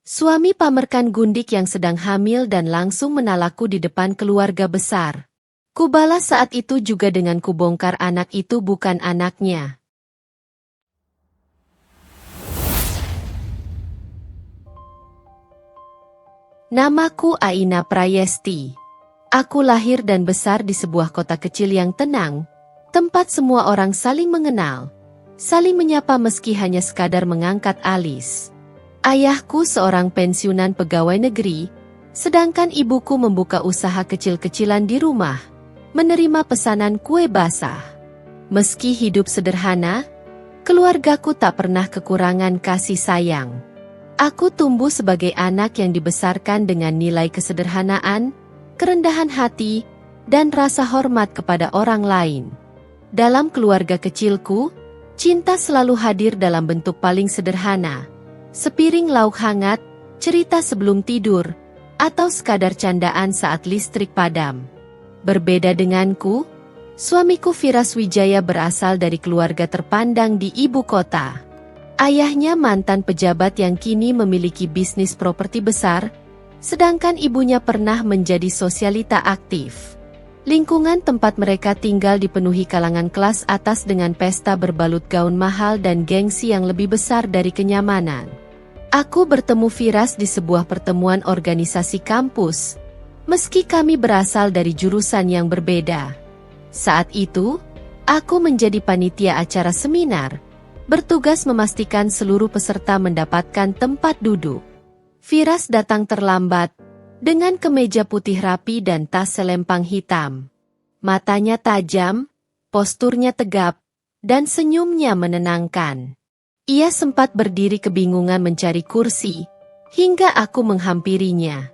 Suami pamerkan gundik yang sedang hamil dan langsung menalakku di depan keluarga besar. Kubalas saat itu juga dengan kubongkar anak itu bukan anaknya. Namaku Aina Prayesti. Aku lahir dan besar di sebuah kota kecil yang tenang, tempat semua orang saling mengenal, saling menyapa meski hanya sekadar mengangkat alis. Ayahku seorang pensiunan pegawai negeri, sedangkan ibuku membuka usaha kecil-kecilan di rumah, menerima pesanan kue basah. Meski hidup sederhana, keluargaku tak pernah kekurangan kasih sayang. Aku tumbuh sebagai anak yang dibesarkan dengan nilai kesederhanaan, kerendahan hati, dan rasa hormat kepada orang lain. Dalam keluarga kecilku, cinta selalu hadir dalam bentuk paling sederhana. Sepiring lauk hangat, cerita sebelum tidur, atau sekadar candaan saat listrik padam. Berbeda denganku, suamiku Firas Wijaya berasal dari keluarga terpandang di ibu kota. Ayahnya mantan pejabat yang kini memiliki bisnis properti besar, sedangkan ibunya pernah menjadi sosialita aktif. Lingkungan tempat mereka tinggal dipenuhi kalangan kelas atas dengan pesta berbalut gaun mahal dan gengsi yang lebih besar dari kenyamanan. Aku bertemu Firas di sebuah pertemuan organisasi kampus, meski kami berasal dari jurusan yang berbeda. Saat itu, aku menjadi panitia acara seminar, bertugas memastikan seluruh peserta mendapatkan tempat duduk. Firas datang terlambat, dengan kemeja putih rapi dan tas selempang hitam. Matanya tajam, posturnya tegap, dan senyumnya menenangkan. Ia sempat berdiri kebingungan mencari kursi, hingga aku menghampirinya.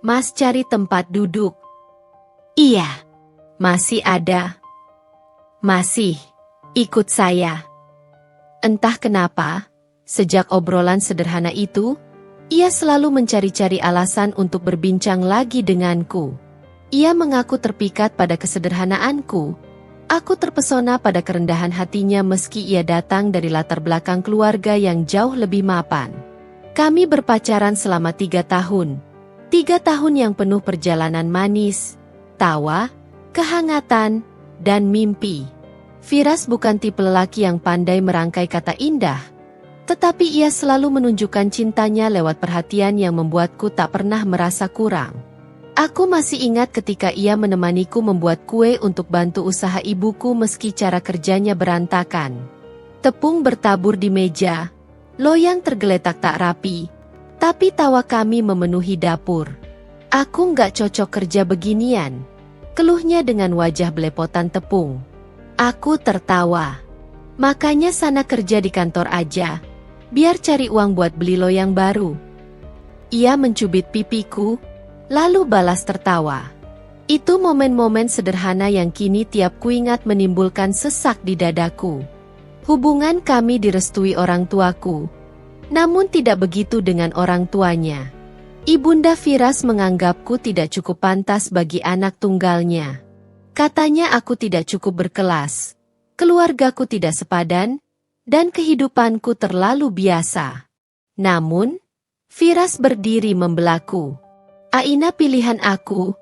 "Mas, cari tempat duduk." "Iya, masih ada." "Masih, ikut saya." Entah kenapa, sejak obrolan sederhana itu, ia selalu mencari-cari alasan untuk berbincang lagi denganku. Ia mengaku terpikat pada kesederhanaanku. Aku terpesona pada kerendahan hatinya meski ia datang dari latar belakang keluarga yang jauh lebih mapan. Kami berpacaran selama 3 tahun. 3 tahun yang penuh perjalanan manis, tawa, kehangatan, dan mimpi. Firas bukan tipe lelaki yang pandai merangkai kata indah, tetapi ia selalu menunjukkan cintanya lewat perhatian yang membuatku tak pernah merasa kurang. Aku masih ingat ketika ia menemaniku membuat kue untuk bantu usaha ibuku meski cara kerjanya berantakan. Tepung bertabur di meja, loyang tergeletak tak rapi, tapi tawa kami memenuhi dapur. "Aku nggak cocok kerja beginian," keluhnya dengan wajah belepotan tepung. Aku tertawa. "Makanya sana kerja di kantor aja, biar cari uang buat beli loyang baru." Ia mencubit pipiku, lalu balas tertawa. Itu momen-momen sederhana yang kini tiap kuingat menimbulkan sesak di dadaku. Hubungan kami direstui orang tuaku, namun tidak begitu dengan orang tuanya. Ibunda Firas menganggapku tidak cukup pantas bagi anak tunggalnya. Katanya aku tidak cukup berkelas, keluargaku tidak sepadan, dan kehidupanku terlalu biasa. Namun, Firas berdiri membelaku. "Aina, pilihan aku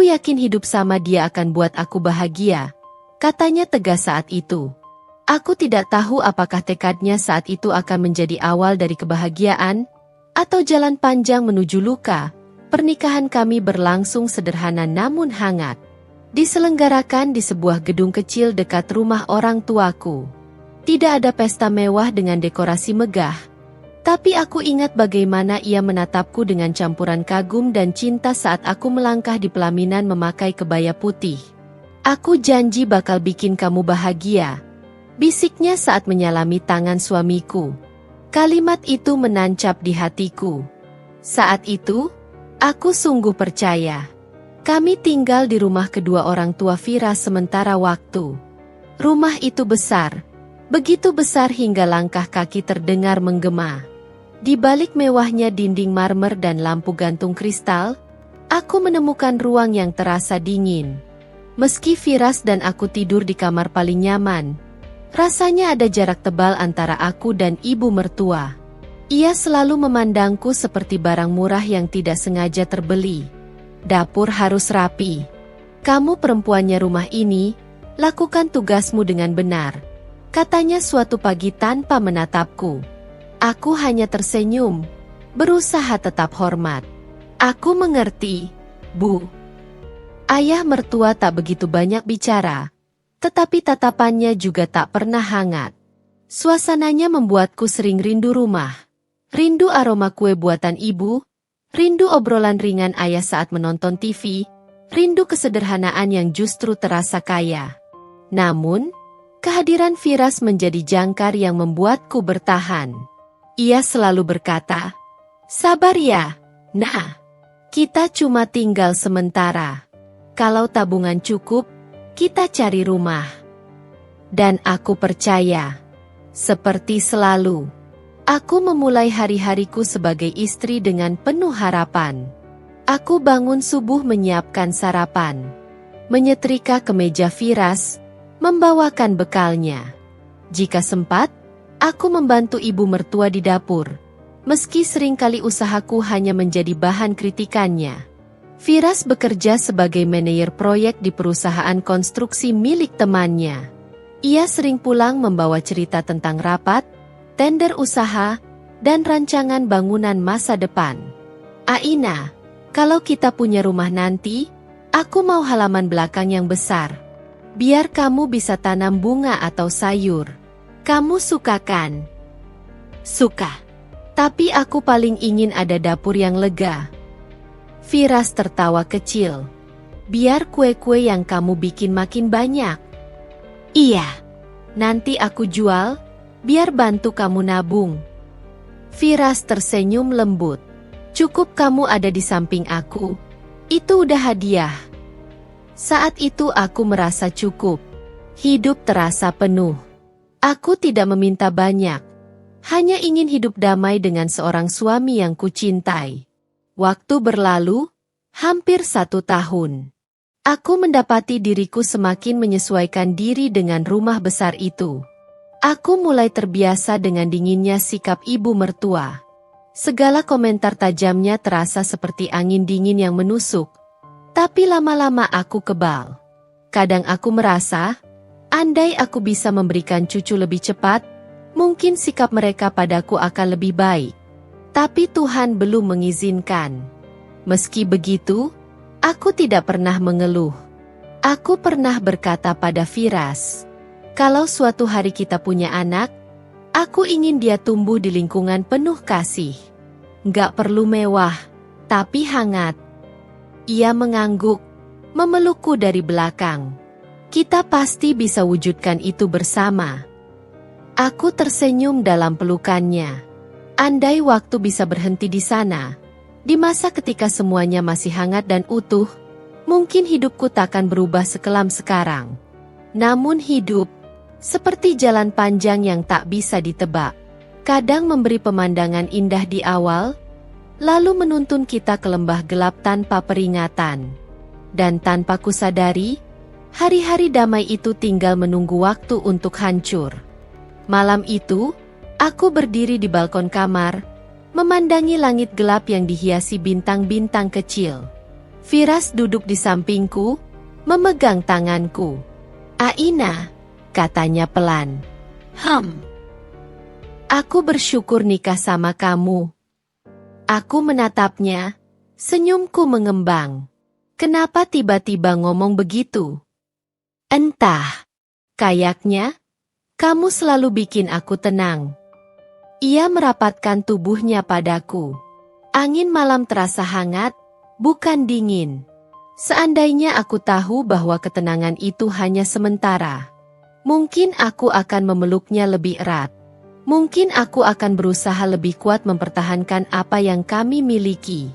yakin hidup sama dia akan buat aku bahagia," katanya tegas saat itu. Aku tidak tahu apakah tekadnya saat itu akan menjadi awal dari kebahagiaan, atau jalan panjang menuju luka. Pernikahan kami berlangsung sederhana namun hangat. Diselenggarakan di sebuah gedung kecil dekat rumah orang tuaku. Tidak ada pesta mewah dengan dekorasi megah, tapi aku ingat bagaimana ia menatapku dengan campuran kagum dan cinta saat aku melangkah di pelaminan memakai kebaya putih. "Aku janji bakal bikin kamu bahagia," bisiknya saat menyalami tangan suamiku. Kalimat itu menancap di hatiku. Saat itu, aku sungguh percaya. Kami tinggal di rumah kedua orang tua Firas sementara waktu. Rumah itu besar, begitu besar hingga langkah kaki terdengar menggema. Di balik mewahnya dinding marmer dan lampu gantung kristal, aku menemukan ruang yang terasa dingin. Meski Firas dan aku tidur di kamar paling nyaman, rasanya ada jarak tebal antara aku dan ibu mertua. Ia selalu memandangku seperti barang murah yang tidak sengaja terbeli. Dapur harus rapi. Kamu perempuannya rumah ini, lakukan tugasmu dengan benar, katanya suatu pagi tanpa menatapku. Aku hanya tersenyum, berusaha tetap hormat. Aku mengerti, Bu. Ayah mertua tak begitu banyak bicara, tetapi tatapannya juga tak pernah hangat. Suasananya membuatku sering rindu rumah. Rindu aroma kue buatan ibu, rindu obrolan ringan ayah saat menonton TV, rindu kesederhanaan yang justru terasa kaya. Namun, kehadiran Firas menjadi jangkar yang membuatku bertahan. Ia selalu berkata, "Sabar ya, nah, kita cuma tinggal sementara. Kalau tabungan cukup, kita cari rumah." Dan aku percaya. Seperti selalu, aku memulai hari-hariku sebagai istri dengan penuh harapan. Aku bangun subuh menyiapkan sarapan, menyetrika kemeja Firas, membawakan bekalnya. Jika sempat, aku membantu ibu mertua di dapur, meski seringkali usahaku hanya menjadi bahan kritikannya. Firas bekerja sebagai manajer proyek di perusahaan konstruksi milik temannya. Ia sering pulang membawa cerita tentang rapat, tender usaha, dan rancangan bangunan masa depan. "Aina, kalau kita punya rumah nanti, aku mau halaman belakang yang besar. Biar kamu bisa tanam bunga atau sayur. Kamu suka kan?" "Suka. Tapi aku paling ingin ada dapur yang lega." Firas tertawa kecil. "Biar kue-kue yang kamu bikin makin banyak." "Iya. Nanti aku jual, biar bantu kamu nabung." Firas tersenyum lembut. "Cukup kamu ada di samping aku. Itu udah hadiah." Saat itu aku merasa cukup. Hidup terasa penuh. Aku tidak meminta banyak. Hanya ingin hidup damai dengan seorang suami yang kucintai. Waktu berlalu, hampir 1 tahun. Aku mendapati diriku semakin menyesuaikan diri dengan rumah besar itu. Aku mulai terbiasa dengan dinginnya sikap ibu mertua. Segala komentar tajamnya terasa seperti angin dingin yang menusuk. Tapi lama-lama aku kebal. Kadang aku merasa, andai aku bisa memberikan cucu lebih cepat, mungkin sikap mereka padaku akan lebih baik. Tapi Tuhan belum mengizinkan. Meski begitu, aku tidak pernah mengeluh. Aku pernah berkata pada Firas, "Kalau suatu hari kita punya anak, aku ingin dia tumbuh di lingkungan penuh kasih. Nggak perlu mewah, tapi hangat." Ia mengangguk, memelukku dari belakang. "Kita pasti bisa wujudkan itu bersama." Aku tersenyum dalam pelukannya. Andai waktu bisa berhenti di sana, di masa ketika semuanya masih hangat dan utuh, mungkin hidupku takkan berubah sekelam sekarang. Namun hidup, seperti jalan panjang yang tak bisa ditebak, kadang memberi pemandangan indah di awal, lalu menuntun kita ke lembah gelap tanpa peringatan. Dan tanpa kusadari, hari-hari damai itu tinggal menunggu waktu untuk hancur. Malam itu, aku berdiri di balkon kamar, memandangi langit gelap yang dihiasi bintang-bintang kecil. Firas duduk di sampingku, memegang tanganku. "Aina," katanya pelan. Aku bersyukur nikah sama kamu." Aku menatapnya, senyumku mengembang. "Kenapa tiba-tiba ngomong begitu?" "Entah. Kayaknya, kamu selalu bikin aku tenang." Ia merapatkan tubuhnya padaku. Angin malam terasa hangat, bukan dingin. Seandainya aku tahu bahwa ketenangan itu hanya sementara, mungkin aku akan memeluknya lebih erat. Mungkin aku akan berusaha lebih kuat mempertahankan apa yang kami miliki.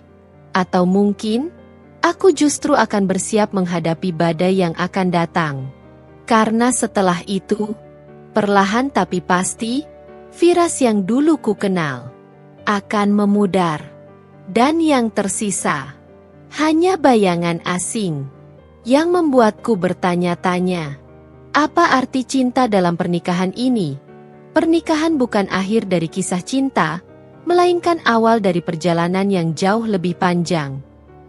Atau mungkin, aku justru akan bersiap menghadapi badai yang akan datang. Karena setelah itu, perlahan tapi pasti, Firas yang dulu ku kenal akan memudar. Dan yang tersisa hanya bayangan asing yang membuatku bertanya-tanya, apa arti cinta dalam pernikahan ini? Pernikahan bukan akhir dari kisah cinta, melainkan awal dari perjalanan yang jauh lebih panjang.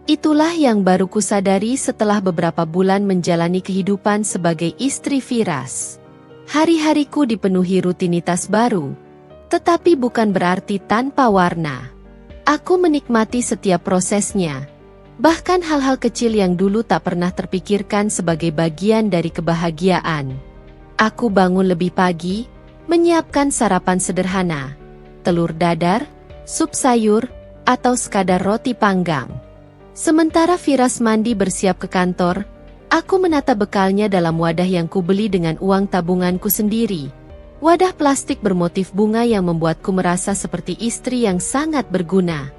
Itulah yang baru kusadari setelah beberapa bulan menjalani kehidupan sebagai istri Firas. Hari-hariku dipenuhi rutinitas baru, tetapi bukan berarti tanpa warna. Aku menikmati setiap prosesnya, bahkan hal-hal kecil yang dulu tak pernah terpikirkan sebagai bagian dari kebahagiaan. Aku bangun lebih pagi, menyiapkan sarapan sederhana, telur dadar, sup sayur, atau sekadar roti panggang. Sementara Firas mandi bersiap ke kantor, aku menata bekalnya dalam wadah yang kubeli dengan uang tabunganku sendiri. Wadah plastik bermotif bunga yang membuatku merasa seperti istri yang sangat berguna.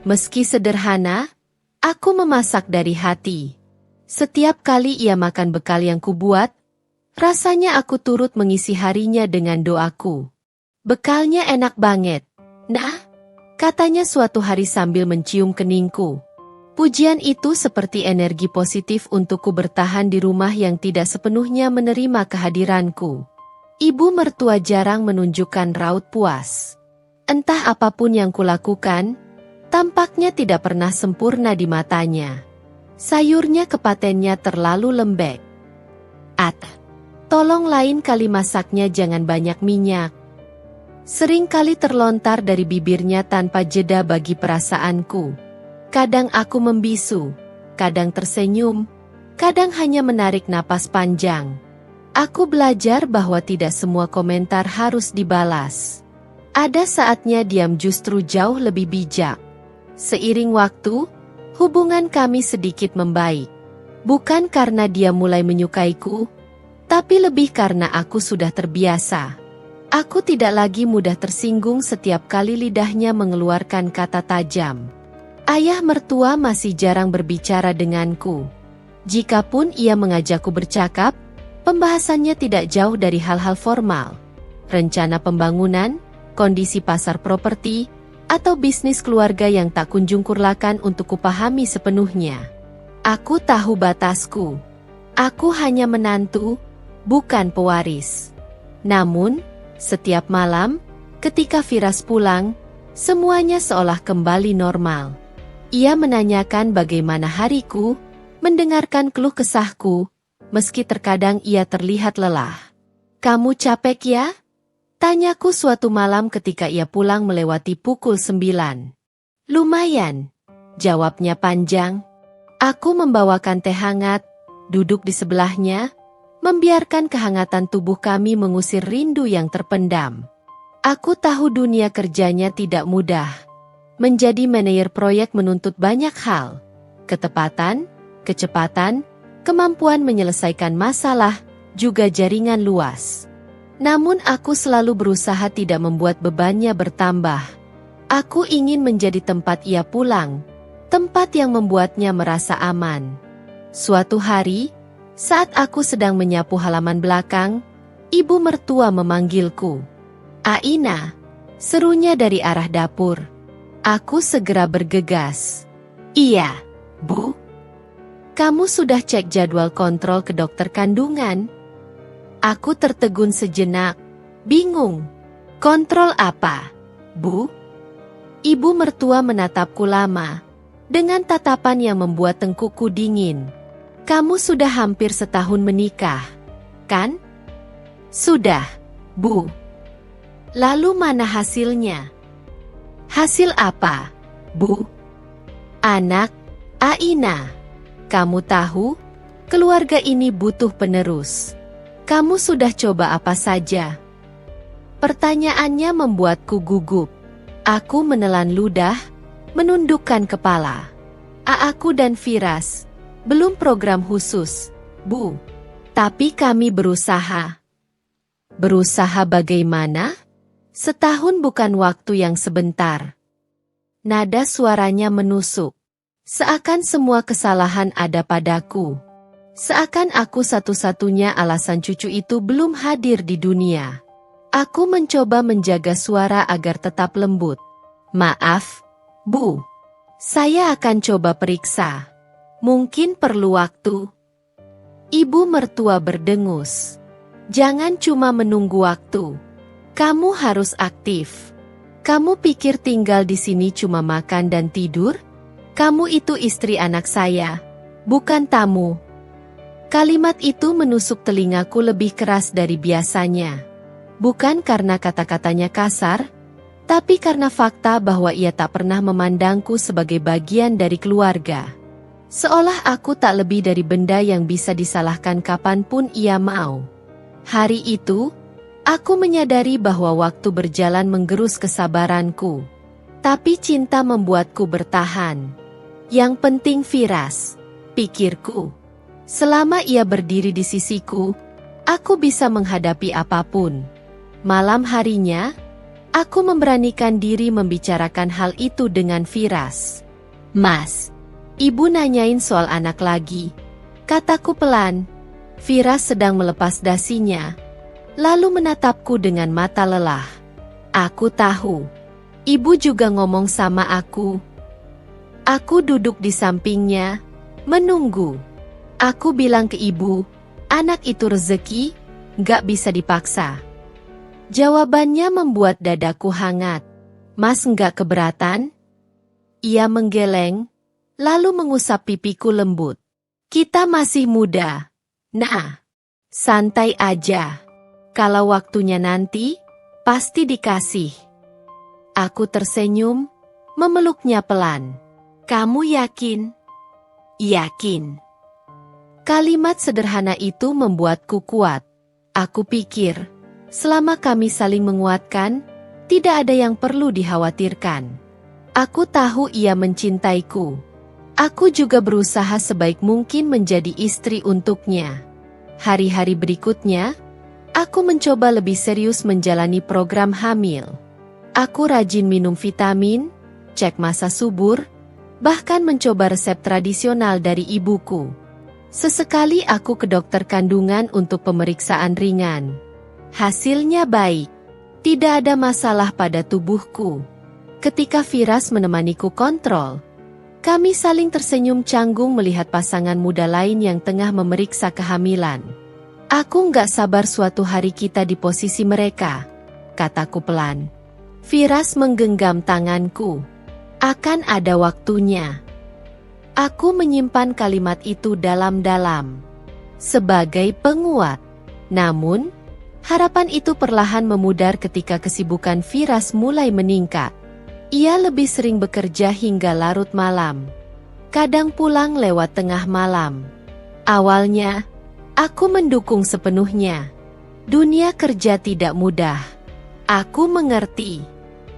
Meski sederhana, aku memasak dari hati. Setiap kali ia makan bekal yang kubuat, rasanya aku turut mengisi harinya dengan doaku. Bekalnya enak banget, nah, katanya suatu hari sambil mencium keningku. Pujian itu seperti energi positif untukku bertahan di rumah yang tidak sepenuhnya menerima kehadiranku. Ibu mertua jarang menunjukkan raut puas. Entah apapun yang kulakukan, tampaknya tidak pernah sempurna di matanya. Sayurnya kepatennya terlalu lembek. Tolong lain kali masaknya jangan banyak minyak. Sering kali terlontar dari bibirnya tanpa jeda bagi perasaanku. Kadang aku membisu, kadang tersenyum, kadang hanya menarik napas panjang. Aku belajar bahwa tidak semua komentar harus dibalas. Ada saatnya diam justru jauh lebih bijak. Seiring waktu, hubungan kami sedikit membaik. Bukan karena dia mulai menyukaiku, tapi lebih karena aku sudah terbiasa. Aku tidak lagi mudah tersinggung setiap kali lidahnya mengeluarkan kata tajam. Ayah mertua masih jarang berbicara denganku. Jikapun ia mengajakku bercakap, pembahasannya tidak jauh dari hal-hal formal. Rencana pembangunan, kondisi pasar properti, atau bisnis keluarga yang tak kunjung kurlakan untuk kupahami sepenuhnya. Aku tahu batasku. Aku hanya menantu, bukan pewaris. Namun, setiap malam, ketika Firas pulang, semuanya seolah kembali normal. Ia menanyakan bagaimana hariku, mendengarkan keluh kesahku, meski terkadang ia terlihat lelah. "Kamu capek ya?" tanyaku suatu malam ketika ia pulang melewati pukul 9. "Lumayan," jawabnya panjang. Aku membawakan teh hangat, duduk di sebelahnya, membiarkan kehangatan tubuh kami mengusir rindu yang terpendam. Aku tahu dunia kerjanya tidak mudah. Menjadi manajer proyek menuntut banyak hal. Ketepatan, kecepatan, kemampuan menyelesaikan masalah, juga jaringan luas. Namun aku selalu berusaha tidak membuat bebannya bertambah. Aku ingin menjadi tempat ia pulang, tempat yang membuatnya merasa aman. Suatu hari, saat aku sedang menyapu halaman belakang, ibu mertua memanggilku. "Aina," serunya dari arah dapur. Aku segera bergegas. "Iya, Bu." "Kamu sudah cek jadwal kontrol ke dokter kandungan?" Aku tertegun sejenak, bingung. "Kontrol apa, Bu?" Ibu mertua menatapku lama, dengan tatapan yang membuat tengkukku dingin. "Kamu sudah hampir setahun menikah, kan?" "Sudah, Bu." "Lalu mana hasilnya?" "Hasil apa, Bu?" "Anak, Aina. Kamu tahu, keluarga ini butuh penerus. Kamu sudah coba apa saja?" Pertanyaannya membuatku gugup. Aku menelan ludah, menundukkan kepala. "Aku dan Firas, belum program khusus, Bu. Tapi kami berusaha." "Berusaha bagaimana?" "Setahun bukan waktu yang sebentar." Nada suaranya menusuk. Seakan semua kesalahan ada padaku. Seakan aku satu-satunya alasan cucu itu belum hadir di dunia. Aku mencoba menjaga suara agar tetap lembut. "Maaf, Bu. Saya akan coba periksa. Mungkin perlu waktu." Ibu mertua berdengus. "Jangan cuma menunggu waktu. Kamu harus aktif. Kamu pikir tinggal di sini cuma makan dan tidur? Kamu itu istri anak saya, bukan tamu. Kalimat itu menusuk telingaku lebih keras dari biasanya. Bukan karena kata-katanya kasar, tapi karena fakta bahwa ia tak pernah memandangku sebagai bagian dari keluarga. Seolah aku tak lebih dari benda yang bisa disalahkan kapanpun ia mau. Hari itu, aku menyadari bahwa waktu berjalan menggerus kesabaranku. Tapi cinta membuatku bertahan. Yang penting Firas, pikirku. Selama ia berdiri di sisiku, aku bisa menghadapi apapun. Malam harinya, aku memberanikan diri membicarakan hal itu dengan Firas. Mas, ibu nanyain soal anak lagi. Kataku pelan. Firas sedang melepas dasinya, lalu menatapku dengan mata lelah. Aku tahu. Ibu juga ngomong sama aku. Aku duduk di sampingnya, menunggu. Aku bilang ke ibu, anak itu rezeki, gak bisa dipaksa. Jawabannya membuat dadaku hangat. Mas nggak keberatan? Ia menggeleng, lalu mengusap pipiku lembut. Kita masih muda. Nah, santai aja. Kalau waktunya nanti, pasti dikasih. Aku tersenyum, memeluknya pelan. Kamu yakin? Yakin. Kalimat sederhana itu membuatku kuat. Aku pikir, selama kami saling menguatkan, tidak ada yang perlu dikhawatirkan. Aku tahu ia mencintaiku. Aku juga berusaha sebaik mungkin menjadi istri untuknya. Hari-hari berikutnya, aku mencoba lebih serius menjalani program hamil. Aku rajin minum vitamin, cek masa subur, bahkan mencoba resep tradisional dari ibuku. Sesekali aku ke dokter kandungan untuk pemeriksaan ringan. Hasilnya baik. Tidak ada masalah pada tubuhku. Ketika Firas menemaniku kontrol, kami saling tersenyum canggung melihat pasangan muda lain yang tengah memeriksa kehamilan. Aku nggak sabar suatu hari kita di posisi mereka, kataku pelan. Firas menggenggam tanganku. Akan ada waktunya. Aku menyimpan kalimat itu dalam-dalam. Sebagai penguat. Namun, harapan itu perlahan memudar ketika kesibukan Firas mulai meningkat. Ia lebih sering bekerja hingga larut malam. Kadang pulang lewat tengah malam. Awalnya, aku mendukung sepenuhnya. Dunia kerja tidak mudah. Aku mengerti.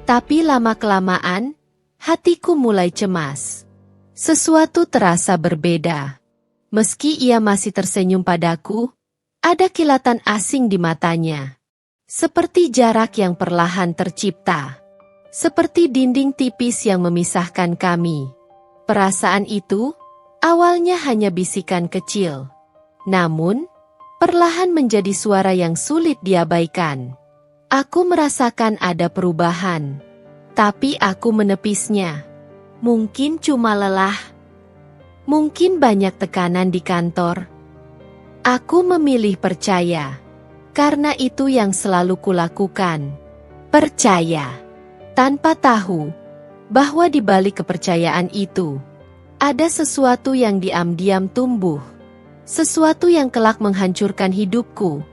Tapi lama-kelamaan, hatiku mulai cemas. Sesuatu terasa berbeda. Meski ia masih tersenyum padaku, ada kilatan asing di matanya. Seperti jarak yang perlahan tercipta. Seperti dinding tipis yang memisahkan kami. Perasaan itu, awalnya hanya bisikan kecil. Namun, perlahan menjadi suara yang sulit diabaikan. Aku merasakan ada perubahan. Tapi aku menepisnya. Mungkin cuma lelah. Mungkin banyak tekanan di kantor. Aku memilih percaya. Karena itu yang selalu kulakukan. Percaya. Tanpa tahu bahwa di balik kepercayaan itu, ada sesuatu yang diam-diam tumbuh. Sesuatu yang kelak menghancurkan hidupku.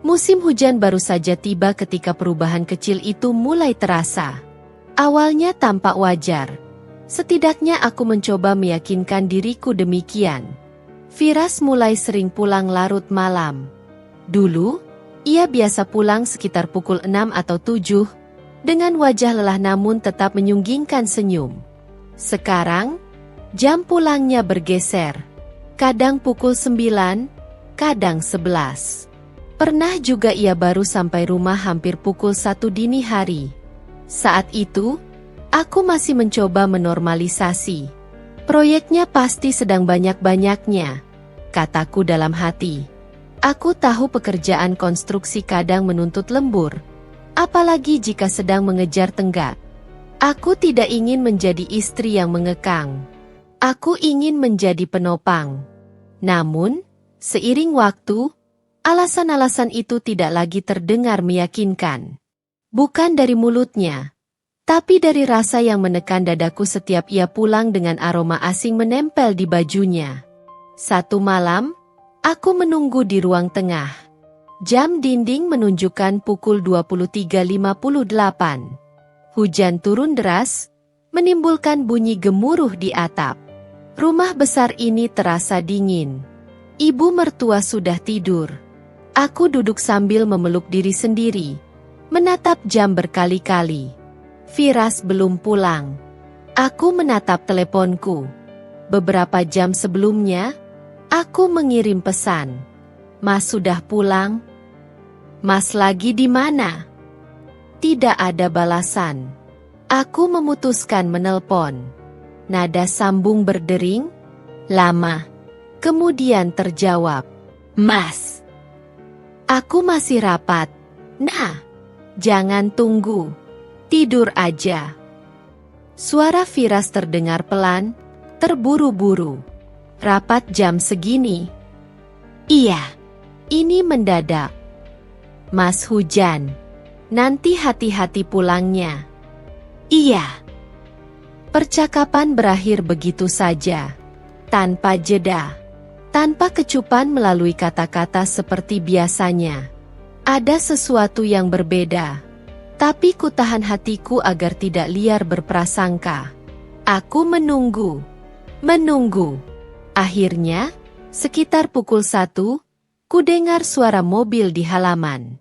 Musim hujan baru saja tiba ketika perubahan kecil itu mulai terasa. Awalnya tampak wajar. Setidaknya aku mencoba meyakinkan diriku demikian. Firas mulai sering pulang larut malam. Dulu, ia biasa pulang sekitar pukul 6 atau 7, dengan wajah lelah namun tetap menyunggingkan senyum. Sekarang, jam pulangnya bergeser. Kadang pukul 9, kadang 11. Pernah juga ia baru sampai rumah hampir pukul 1 dini hari. Saat itu, aku masih mencoba menormalisasi. Proyeknya pasti sedang banyak-banyaknya, kataku dalam hati. Aku tahu pekerjaan konstruksi kadang menuntut lembur, apalagi jika sedang mengejar tenggat. Aku tidak ingin menjadi istri yang mengekang. Aku ingin menjadi penopang. Namun, seiring waktu, alasan-alasan itu tidak lagi terdengar meyakinkan. Bukan dari mulutnya, Tapi dari rasa yang menekan dadaku setiap ia pulang dengan aroma asing menempel di bajunya. Satu malam, aku menunggu di ruang tengah. Jam dinding menunjukkan pukul 23.58. Hujan turun deras, menimbulkan bunyi gemuruh di atap. Rumah besar ini terasa dingin. Ibu mertua sudah tidur. Aku duduk sambil memeluk diri sendiri, menatap jam berkali-kali. Firas belum pulang. Aku menatap teleponku. Beberapa jam sebelumnya, aku mengirim pesan. Mas sudah pulang? Mas lagi di mana? Tidak ada balasan. Aku memutuskan menelpon. Nada sambung berdering, lama. Kemudian terjawab, Mas. Aku masih rapat. Nah, jangan tunggu. Tidur aja. Suara Firas terdengar pelan, terburu-buru. Rapat jam segini? Iya, ini mendadak. Mas hujan. Nanti hati-hati pulangnya. Iya. Percakapan berakhir begitu saja. Tanpa jeda. Tanpa kecupan melalui kata-kata seperti biasanya. Ada sesuatu yang berbeda. Tapi ku tahan hatiku agar tidak liar berprasangka. Aku menunggu. Menunggu. Akhirnya, sekitar pukul 1, ku dengar suara mobil di halaman.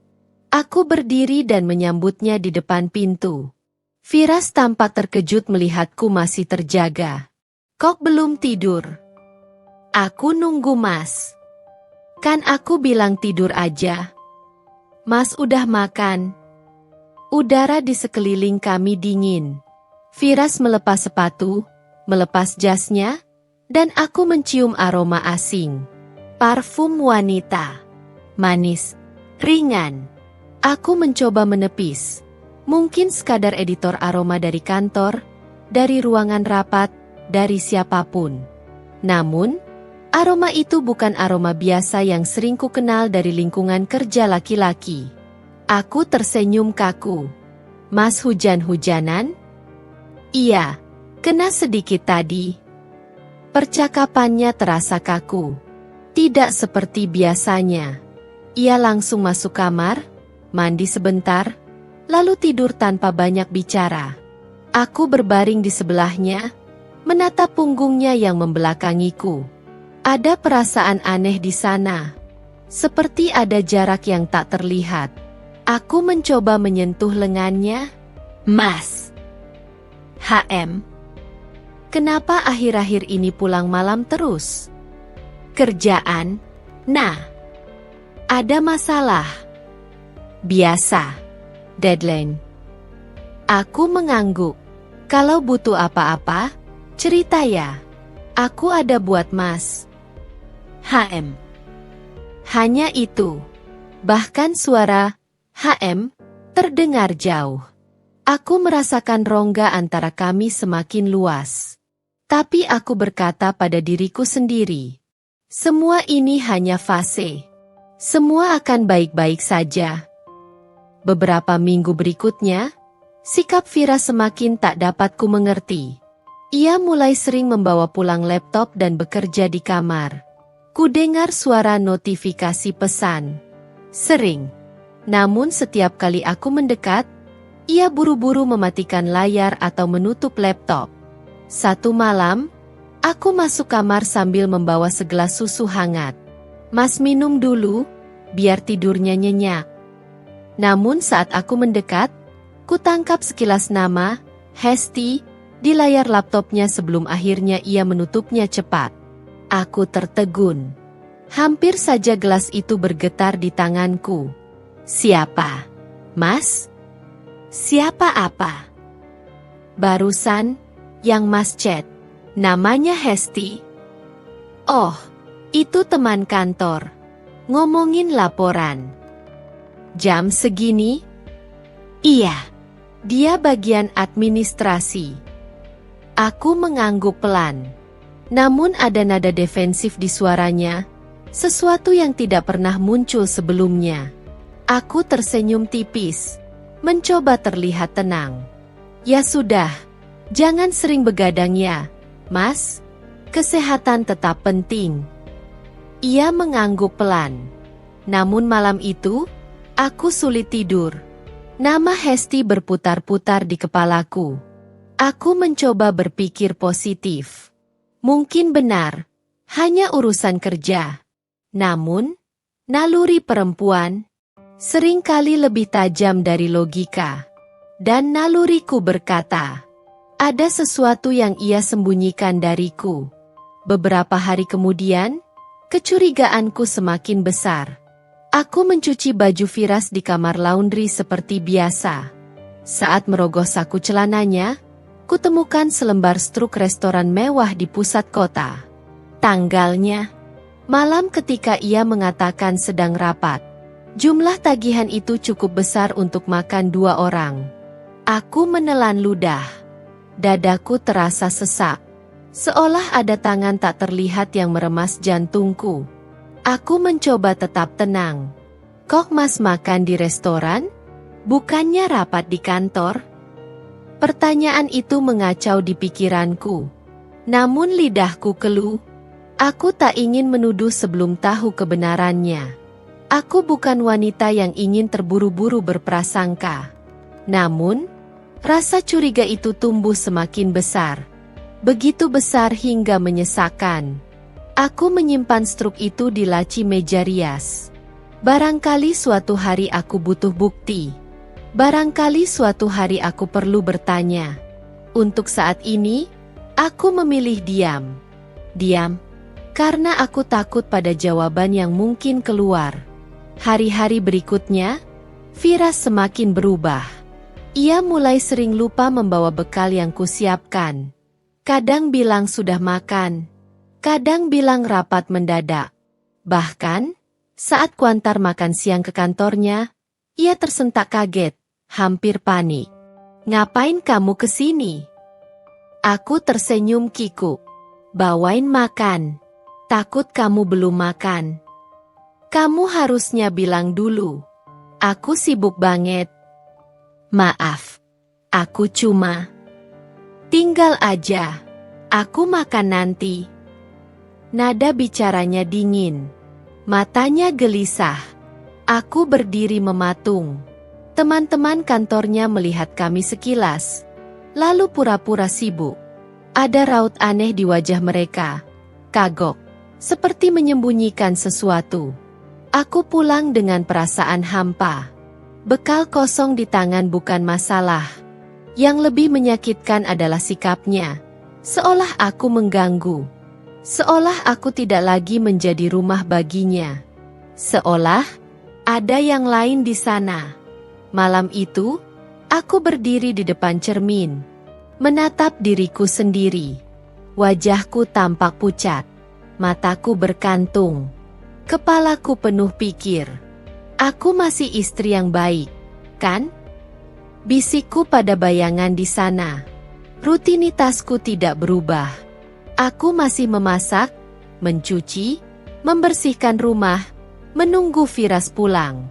Aku berdiri dan menyambutnya di depan pintu. Firas tampak terkejut melihatku masih terjaga. Kok belum tidur? Aku nunggu Mas. Kan aku bilang tidur aja. Mas udah makan. Udara di sekeliling kami dingin. Firas melepas sepatu, melepas jasnya, dan aku mencium aroma asing. Parfum wanita. Manis, ringan. Aku mencoba menepis. Mungkin sekadar editor aroma dari kantor, dari ruangan rapat, dari siapapun. Namun, aroma itu bukan aroma biasa yang sering ku kenal dari lingkungan kerja laki-laki. Aku tersenyum kaku. Mas hujan-hujanan? Iya, kena sedikit tadi. Percakapannya terasa kaku. Tidak seperti biasanya. Ia langsung masuk kamar, mandi sebentar, lalu tidur tanpa banyak bicara. Aku berbaring di sebelahnya, menatap punggungnya yang membelakangiku. Ada perasaan aneh di sana. Seperti ada jarak yang tak terlihat. Aku mencoba menyentuh lengannya. Mas. HM. Kenapa akhir-akhir ini pulang malam terus? Kerjaan? Nah. Ada masalah? Biasa. Deadline. Aku mengangguk. Kalau butuh apa-apa, cerita ya. Aku ada buat Mas. HM. Hanya itu. Bahkan suara HM terdengar jauh. Aku merasakan rongga antara kami semakin luas. Tapi aku berkata pada diriku sendiri, semua ini hanya fase. Semua akan baik-baik saja. Beberapa minggu berikutnya, sikap Fira semakin tak dapat ku mengerti. Ia mulai sering membawa pulang laptop dan bekerja di kamar. Ku dengar suara notifikasi pesan. Sering. Namun setiap kali aku mendekat, ia buru-buru mematikan layar atau menutup laptop. Satu malam, aku masuk kamar sambil membawa segelas susu hangat. Mas minum dulu, biar tidurnya nyenyak. Namun saat aku mendekat, ku tangkap sekilas nama, Hesti, di layar laptopnya sebelum akhirnya ia menutupnya cepat. Aku tertegun. Hampir saja gelas itu bergetar di tanganku. Siapa? Mas? Siapa apa? Barusan, yang Mas chat. Namanya Hesti. Oh, itu teman kantor. Ngomongin laporan. Jam segini? Iya, dia bagian administrasi. Aku mengangguk pelan. Namun ada nada defensif di suaranya, sesuatu yang tidak pernah muncul sebelumnya. Aku tersenyum tipis, mencoba terlihat tenang. Ya sudah, jangan sering begadang ya, Mas. Kesehatan tetap penting. Ia mengangguk pelan. Namun malam itu, aku sulit tidur. Nama Hesti berputar-putar di kepalaku. Aku mencoba berpikir positif. Mungkin benar, hanya urusan kerja. Namun, naluri perempuan seringkali lebih tajam dari logika. Dan naluriku berkata, ada sesuatu yang ia sembunyikan dariku. Beberapa hari kemudian, kecurigaanku semakin besar. Aku mencuci baju Firas di kamar laundry seperti biasa. Saat merogoh saku celananya, kutemukan selembar struk restoran mewah di pusat kota. Tanggalnya, malam ketika ia mengatakan sedang rapat. Jumlah tagihan itu cukup besar untuk makan 2 orang. Aku menelan ludah. Dadaku terasa sesak. Seolah ada tangan tak terlihat yang meremas jantungku. Aku mencoba tetap tenang. Kok Mas makan di restoran? Bukannya rapat di kantor? Pertanyaan itu mengacau di pikiranku. Namun lidahku keluh. Aku tak ingin menuduh sebelum tahu kebenarannya. Aku bukan wanita yang ingin terburu-buru berprasangka. Namun, rasa curiga itu tumbuh semakin besar. Begitu besar hingga menyesakkan. Aku menyimpan struk itu di laci meja rias. Barangkali suatu hari aku butuh bukti. Barangkali suatu hari aku perlu bertanya. Untuk saat ini, aku memilih diam. Diam, karena aku takut pada jawaban yang mungkin keluar. Hari-hari berikutnya, Firas semakin berubah. Ia mulai sering lupa membawa bekal yang kusiapkan. Kadang bilang sudah makan. Kadang bilang rapat mendadak. Bahkan, saat kuantar makan siang ke kantornya, ia tersentak kaget, hampir panik. Ngapain kamu kesini? Aku tersenyum kikuk. Bawain makan. Takut kamu belum makan. Kamu harusnya bilang dulu. Aku sibuk banget. Maaf. Aku cuma. Tinggal aja. Aku makan nanti. Nada bicaranya dingin. Matanya gelisah. Aku berdiri mematung. Teman-teman kantornya melihat kami sekilas. Lalu pura-pura sibuk. Ada raut aneh di wajah mereka. Kagok. Seperti menyembunyikan sesuatu. Aku pulang dengan perasaan hampa. Bekal kosong di tangan bukan masalah. Yang lebih menyakitkan adalah sikapnya. Seolah aku mengganggu. Seolah aku tidak lagi menjadi rumah baginya. Seolah ada yang lain di sana. Malam itu, aku berdiri di depan cermin, menatap diriku sendiri. Wajahku tampak pucat, mataku berkantung, kepalaku penuh pikir. Aku masih istri yang baik, kan? Bisikku pada bayangan di sana. Rutinitasku tidak berubah. Aku masih memasak, mencuci, membersihkan rumah, menunggu Firas pulang.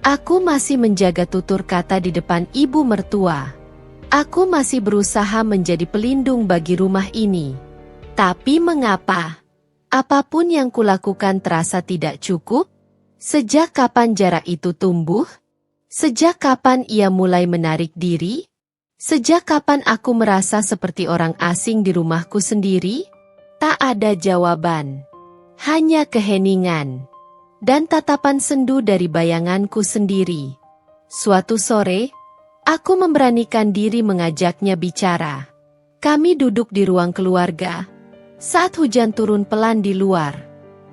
Aku masih menjaga tutur kata di depan ibu mertua. Aku masih berusaha menjadi pelindung bagi rumah ini. Tapi mengapa? Apapun yang kulakukan terasa tidak cukup? Sejak kapan jarak itu tumbuh? Sejak kapan ia mulai menarik diri? Sejak kapan aku merasa seperti orang asing di rumahku sendiri? Tak ada jawaban. Hanya keheningan. Dan tatapan sendu dari bayanganku sendiri. Suatu sore, aku memberanikan diri mengajaknya bicara. Kami duduk di ruang keluarga. Saat hujan turun pelan di luar.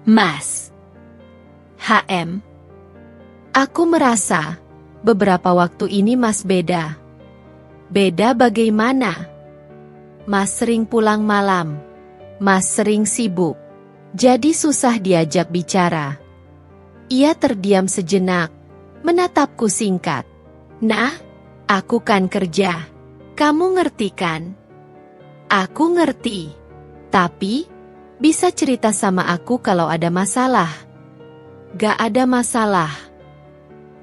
Mas. HM. Aku merasa, beberapa waktu ini Mas beda. Beda bagaimana? Mas sering pulang malam. Mas sering sibuk. Jadi susah diajak bicara. Ia terdiam sejenak, menatapku singkat. Nah, aku kan kerja. Kamu ngerti kan? Aku ngerti. Tapi, bisa cerita sama aku kalau ada masalah. Gak ada masalah.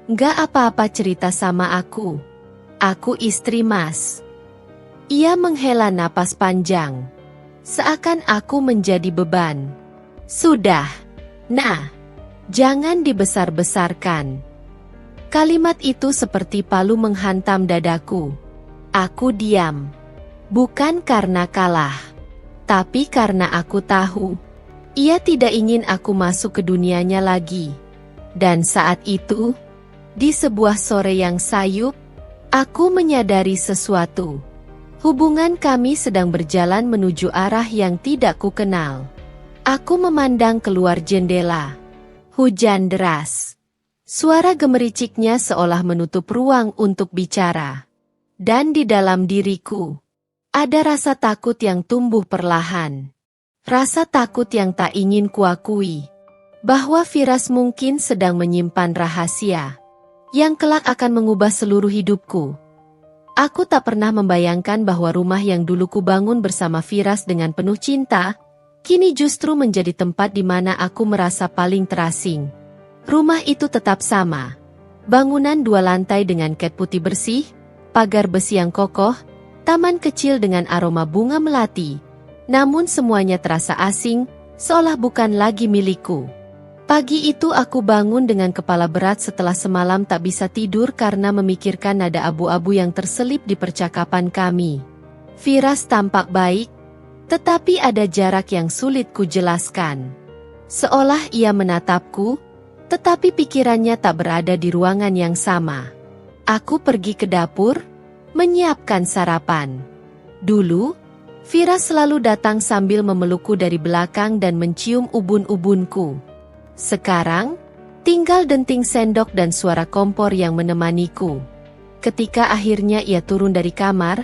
Gak apa-apa cerita sama aku. Aku istri Mas. Ia menghela napas panjang. Seakan aku menjadi beban. Sudah. Nah, jangan dibesar-besarkan. Kalimat itu seperti palu menghantam dadaku. Aku diam. Bukan karena kalah, tapi karena aku tahu ia tidak ingin aku masuk ke dunianya lagi. Dan saat itu, di sebuah sore yang sayup, aku menyadari sesuatu. Hubungan kami sedang berjalan menuju arah yang tidak kukenal. Aku memandang keluar jendela. Hujan deras. Suara gemericiknya seolah menutup ruang untuk bicara. Dan di dalam diriku, ada rasa takut yang tumbuh perlahan. Rasa takut yang tak ingin kuakui. Bahwa Firas mungkin sedang menyimpan rahasia yang kelak akan mengubah seluruh hidupku. Aku tak pernah membayangkan bahwa rumah yang dulu kubangun bersama Firas dengan penuh cinta, kini justru menjadi tempat di mana aku merasa paling terasing. Rumah itu tetap sama. Bangunan 2 lantai dengan cat putih bersih, pagar besi yang kokoh, taman kecil dengan aroma bunga melati. Namun semuanya terasa asing, seolah bukan lagi milikku. Pagi itu aku bangun dengan kepala berat setelah semalam tak bisa tidur karena memikirkan nada abu-abu yang terselip di percakapan kami. Firas tampak baik, tetapi ada jarak yang sulit kujelaskan. Seolah ia menatapku, tetapi pikirannya tak berada di ruangan yang sama. Aku pergi ke dapur, menyiapkan sarapan. Dulu, Firas selalu datang sambil memelukku dari belakang dan mencium ubun-ubunku. Sekarang, tinggal denting sendok dan suara kompor yang menemaniku. Ketika akhirnya ia turun dari kamar,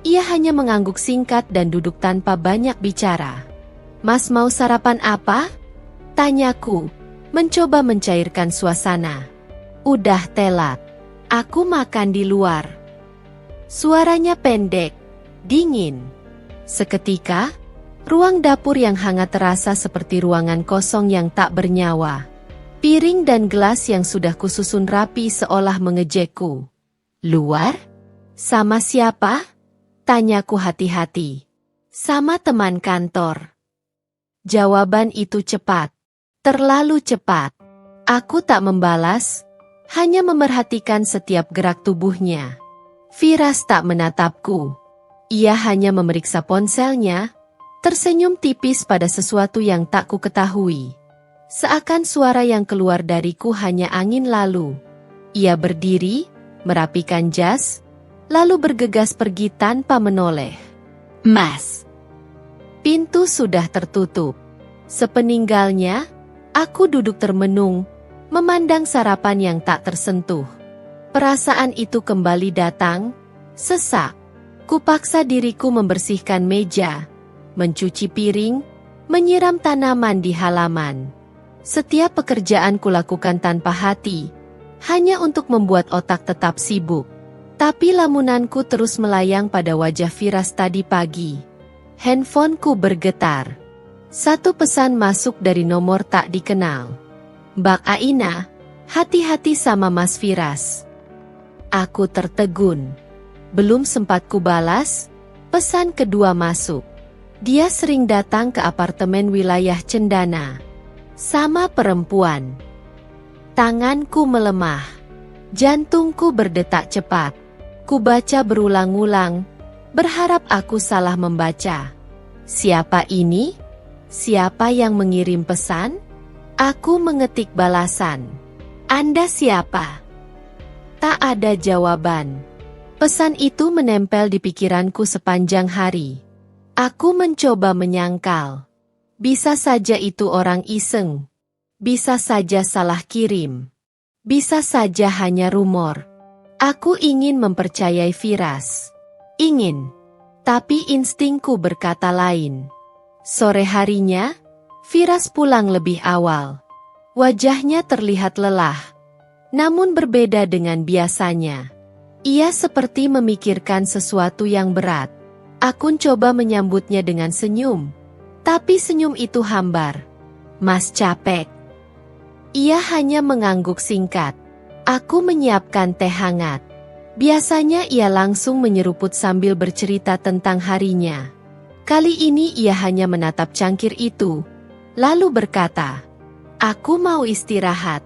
ia hanya mengangguk singkat dan duduk tanpa banyak bicara. "Mas mau sarapan apa?" tanyaku, mencoba mencairkan suasana. "Udah telat. Aku makan di luar." Suaranya pendek, dingin. Seketika, ruang dapur yang hangat terasa seperti ruangan kosong yang tak bernyawa. Piring dan gelas yang sudah kususun rapi seolah mengejekku. "Luar? Sama siapa?" tanyaku hati-hati. "Sama teman kantor." Jawaban itu cepat. Terlalu cepat. Aku tak membalas, hanya memerhatikan setiap gerak tubuhnya. Firas tak menatapku. Ia hanya memeriksa ponselnya, tersenyum tipis pada sesuatu yang tak kuketahui. Seakan suara yang keluar dariku hanya angin lalu. Ia berdiri, merapikan jas, lalu bergegas pergi tanpa menoleh. "Mas." Pintu sudah tertutup. Sepeninggalnya, aku duduk termenung, memandang sarapan yang tak tersentuh. Perasaan itu kembali datang, sesak. Kupaksa diriku membersihkan meja, mencuci piring, menyiram tanaman di halaman. Setiap pekerjaan kulakukan tanpa hati, hanya untuk membuat otak tetap sibuk. Tapi lamunanku terus melayang pada wajah Firas tadi pagi. Handphoneku bergetar. Satu pesan masuk dari nomor tak dikenal. "Mbak Aina, hati-hati sama Mas Firas." Aku tertegun. Belum sempat kubalas, pesan kedua masuk. Dia sering datang ke apartemen wilayah Cendana. Sama perempuan. Tanganku melemah. Jantungku berdetak cepat. Kubaca berulang-ulang, berharap aku salah membaca. Siapa ini? Siapa yang mengirim pesan? Aku mengetik balasan. "Anda siapa?" Tak ada jawaban. Pesan itu menempel di pikiranku sepanjang hari. Aku mencoba menyangkal. Bisa saja itu orang iseng. Bisa saja salah kirim. Bisa saja hanya rumor. Aku ingin mempercayai Firas. Ingin. Tapi instingku berkata lain. Sore harinya, Firas pulang lebih awal. Wajahnya terlihat lelah. Namun berbeda dengan biasanya. Ia seperti memikirkan sesuatu yang berat. Aku coba menyambutnya dengan senyum. Tapi senyum itu hambar. "Mas capek." Ia hanya mengangguk singkat. Aku menyiapkan teh hangat. Biasanya ia langsung menyeruput sambil bercerita tentang harinya. Kali ini ia hanya menatap cangkir itu, lalu berkata, "Aku mau istirahat."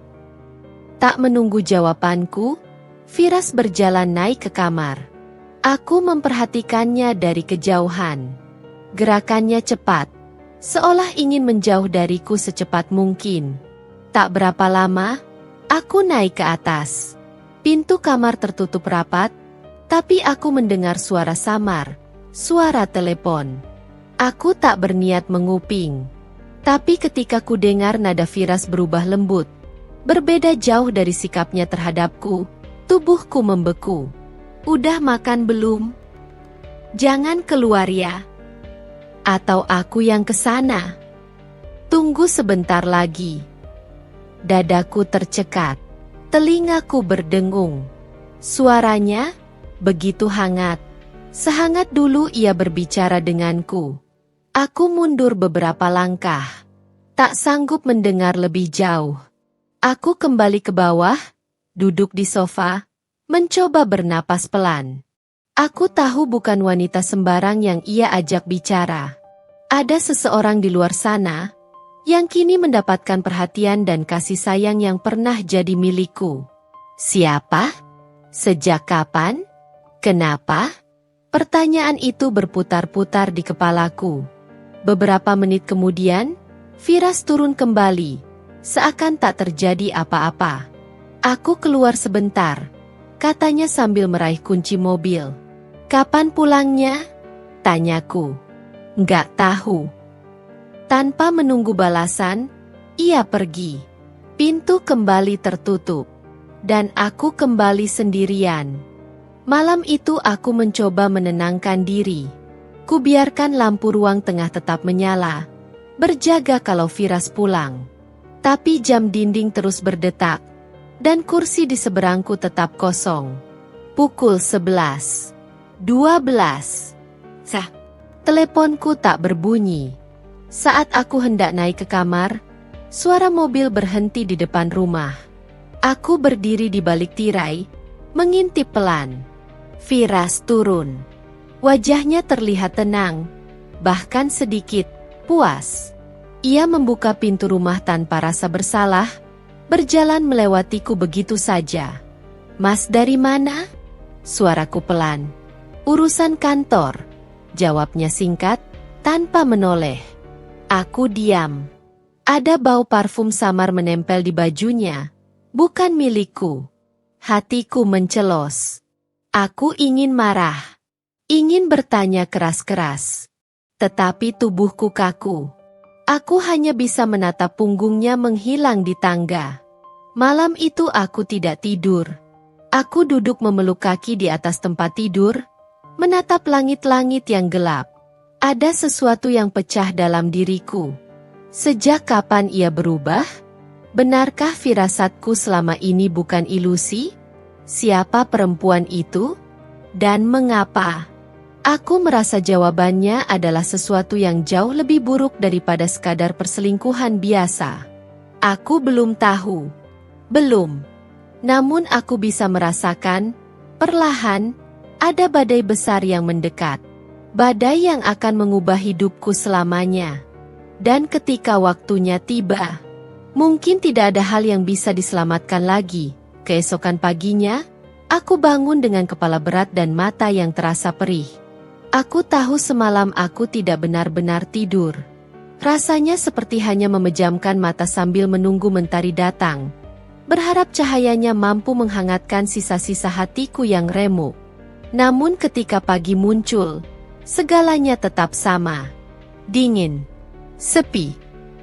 Tak menunggu jawabanku, Firas berjalan naik ke kamar. Aku memperhatikannya dari kejauhan. Gerakannya cepat, seolah ingin menjauh dariku secepat mungkin. Tak berapa lama, aku naik ke atas. Pintu kamar tertutup rapat, tapi aku mendengar suara samar, suara telepon. Aku tak berniat menguping. Tapi ketika ku dengar nada Firas berubah lembut, berbeda jauh dari sikapnya terhadapku, tubuhku membeku. "Udah makan belum? Jangan keluar ya. Atau aku yang kesana." "Tunggu sebentar lagi." Dadaku tercekat. Telingaku berdengung. Suaranya begitu hangat. Sehangat dulu ia berbicara denganku. Aku mundur beberapa langkah. Tak sanggup mendengar lebih jauh. Aku kembali ke bawah, duduk di sofa, mencoba bernapas pelan. Aku tahu bukan wanita sembarang yang ia ajak bicara. Ada seseorang di luar sana yang kini mendapatkan perhatian dan kasih sayang yang pernah jadi milikku. Siapa? Sejak kapan? Kenapa? Pertanyaan itu berputar-putar di kepalaku. Beberapa menit kemudian, Firas turun kembali, seakan tak terjadi apa-apa. "Aku keluar sebentar," katanya sambil meraih kunci mobil. "Kapan pulangnya?" tanyaku. "Nggak tahu." Tanpa menunggu balasan, ia pergi. Pintu kembali tertutup, dan aku kembali sendirian. Malam itu aku mencoba menenangkan diri. Kubiarkan lampu ruang tengah tetap menyala, berjaga kalau Firas pulang. Tapi jam dinding terus berdetak, dan kursi di seberangku tetap kosong. Pukul 11. 12. Teleponku tak berbunyi. Saat aku hendak naik ke kamar, suara mobil berhenti di depan rumah. Aku berdiri di balik tirai, mengintip pelan. Firas turun. Wajahnya terlihat tenang, bahkan sedikit puas. Ia membuka pintu rumah tanpa rasa bersalah, berjalan melewatiku begitu saja. "Mas dari mana?" Suaraku pelan. "Urusan kantor," jawabnya singkat, tanpa menoleh. Aku diam. Ada bau parfum samar menempel di bajunya, bukan milikku. Hatiku mencelos. Aku ingin marah, ingin bertanya keras-keras. Tetapi tubuhku kaku. Aku hanya bisa menatap punggungnya menghilang di tangga. Malam itu aku tidak tidur. Aku duduk memeluk kaki di atas tempat tidur, menatap langit-langit yang gelap. Ada sesuatu yang pecah dalam diriku. Sejak kapan ia berubah? Benarkah firasatku selama ini bukan ilusi? Siapa perempuan itu? Dan mengapa? Aku merasa jawabannya adalah sesuatu yang jauh lebih buruk daripada sekadar perselingkuhan biasa. Aku belum tahu. Belum. Namun aku bisa merasakan, perlahan, ada badai besar yang mendekat. Badai yang akan mengubah hidupku selamanya. Dan ketika waktunya tiba, mungkin tidak ada hal yang bisa diselamatkan lagi. Keesokan paginya, aku bangun dengan kepala berat dan mata yang terasa perih. Aku tahu semalam aku tidak benar-benar tidur. Rasanya seperti hanya memejamkan mata sambil menunggu mentari datang. Berharap cahayanya mampu menghangatkan sisa-sisa hatiku yang remuk. Namun ketika pagi muncul, segalanya tetap sama. Dingin, sepi,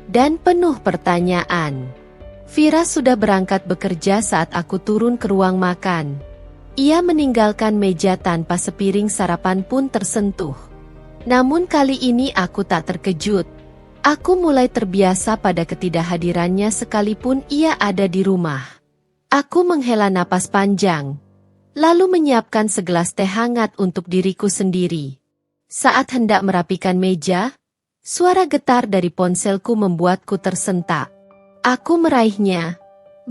dan penuh pertanyaan. Firas sudah berangkat bekerja saat aku turun ke ruang makan. Ia meninggalkan meja tanpa sepiring sarapan pun tersentuh. Namun kali ini aku tak terkejut. Aku mulai terbiasa pada ketidakhadirannya sekalipun ia ada di rumah. Aku menghela napas panjang, lalu menyiapkan segelas teh hangat untuk diriku sendiri. Saat hendak merapikan meja, suara getar dari ponselku membuatku tersentak. Aku meraihnya,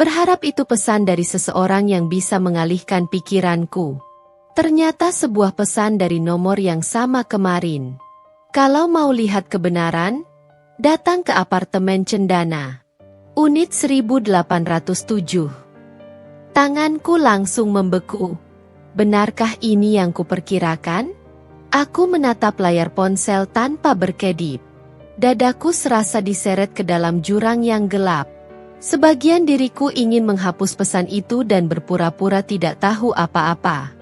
Berharap itu pesan dari seseorang yang bisa mengalihkan pikiranku. Ternyata sebuah pesan dari nomor yang sama kemarin. Kalau mau lihat kebenaran, datang ke apartemen Cendana. Unit 1807. Tanganku langsung membeku. Benarkah ini yang kuperkirakan? Aku menatap layar ponsel tanpa berkedip. Dadaku serasa diseret ke dalam jurang yang gelap. Sebagian diriku ingin menghapus pesan itu dan berpura-pura tidak tahu apa-apa.